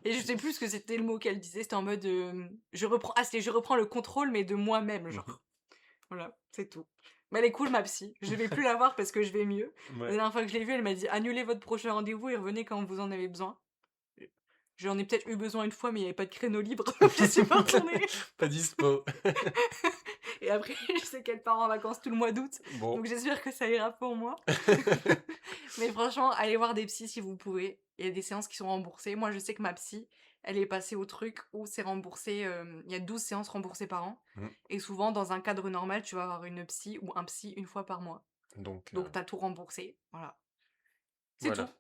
Et je sais plus ce que c'était le mot qu'elle disait, c'était en mode, je reprends c'était: «Je reprends le contrôle, mais de moi-même», genre. Voilà, c'est tout. Mais elle est cool ma psy, je vais plus la voir parce que je vais mieux. La Ouais. dernière fois que je l'ai vue, elle m'a dit: «Annulez votre prochain rendez-vous et revenez quand vous en avez besoin». J'en ai peut-être eu besoin une fois, mais il y avait pas de créneau libre, je suis pas retournée. Pas dispo. Et après, je sais qu'elle part en vacances tout le mois d'août, Bon. donc j'espère que ça ira pour moi. Mais franchement, allez voir des psys si vous pouvez. Il y a des séances qui sont remboursées. Moi, je sais que ma psy, elle est passée au truc où c'est remboursé, il y a 12 séances remboursées par an Mmh, et souvent dans un cadre normal, tu vas avoir une psy ou un psy une fois par mois. donc Donc tu as tout remboursé, voilà. C'est voilà. tout.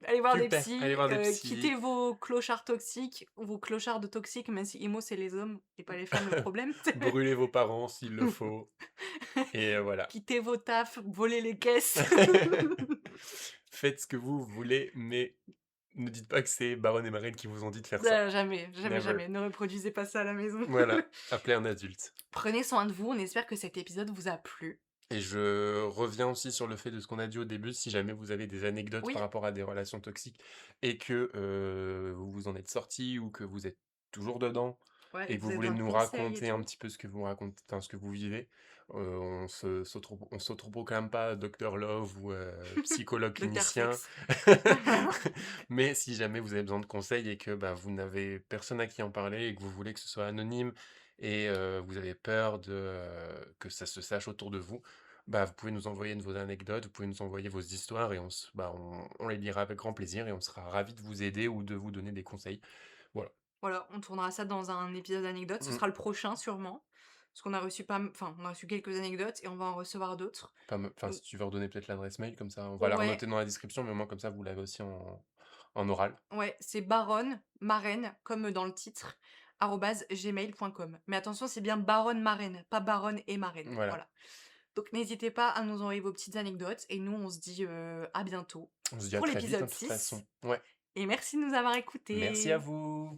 Allez voir des Super, allez psys, voir des quittez psys. vos clochards toxiques ou vos clochards toxiques, même si emo, c'est les hommes et pas les femmes le problème. Brûlez vos parents s'il le faut et voilà. Quittez vos tafs, volez les caisses. Faites ce que vous voulez, mais ne dites pas que c'est Baron et Marraine qui vous ont dit de faire ça. Jamais, jamais, Never. jamais. Ne reproduisez pas ça à la maison. Voilà, appelez un adulte. Prenez soin de vous, on espère que cet épisode vous a plu. Et je reviens aussi sur le fait de ce qu'on a dit au début, si jamais vous avez des anecdotes par Oui, rapport à des relations toxiques et que, vous vous en êtes sortis ou que vous êtes toujours dedans ouais, et et que vous vous avez voulez besoin de nous conseils et raconter un tout. petit peu ce que vous racontez, enfin, ce que vous vivez, on s'autoproclame pas Docteur Love ou, psychologue Docteur clinicien. Sex. Mais si jamais vous avez besoin de conseils et que, bah, vous n'avez personne à qui en parler et que vous voulez que ce soit anonyme et vous avez peur de, que ça se sache autour de vous, bah, vous pouvez nous envoyer de vos anecdotes, vous pouvez nous envoyer vos histoires et on les lira avec grand plaisir et on sera ravis de vous aider ou de vous donner des conseils. Voilà. Voilà, on tournera ça dans un épisode anecdote. Ce Mmh. sera le prochain sûrement. Parce qu'on a reçu pas m enfin, on a reçu quelques anecdotes et on va en recevoir d'autres. Enfin, Donc si tu veux redonner peut-être l'adresse mail, comme ça, on va la ouais, renoter dans la description, mais au moins comme ça, vous l'avez aussi en oral. ouais, c'est baronne, marraine, comme dans le titre, arobase gmail.com. Mais attention, c'est bien baronne marraine, pas baronne et marraine. Voilà. Voilà. Donc n'hésitez pas à nous envoyer vos petites anecdotes et nous, on se dit, à bientôt On se dit à pour très vite, hein, l'épisode de toute 6 façon. Ouais. et merci de nous avoir Merci à écoutés. vous.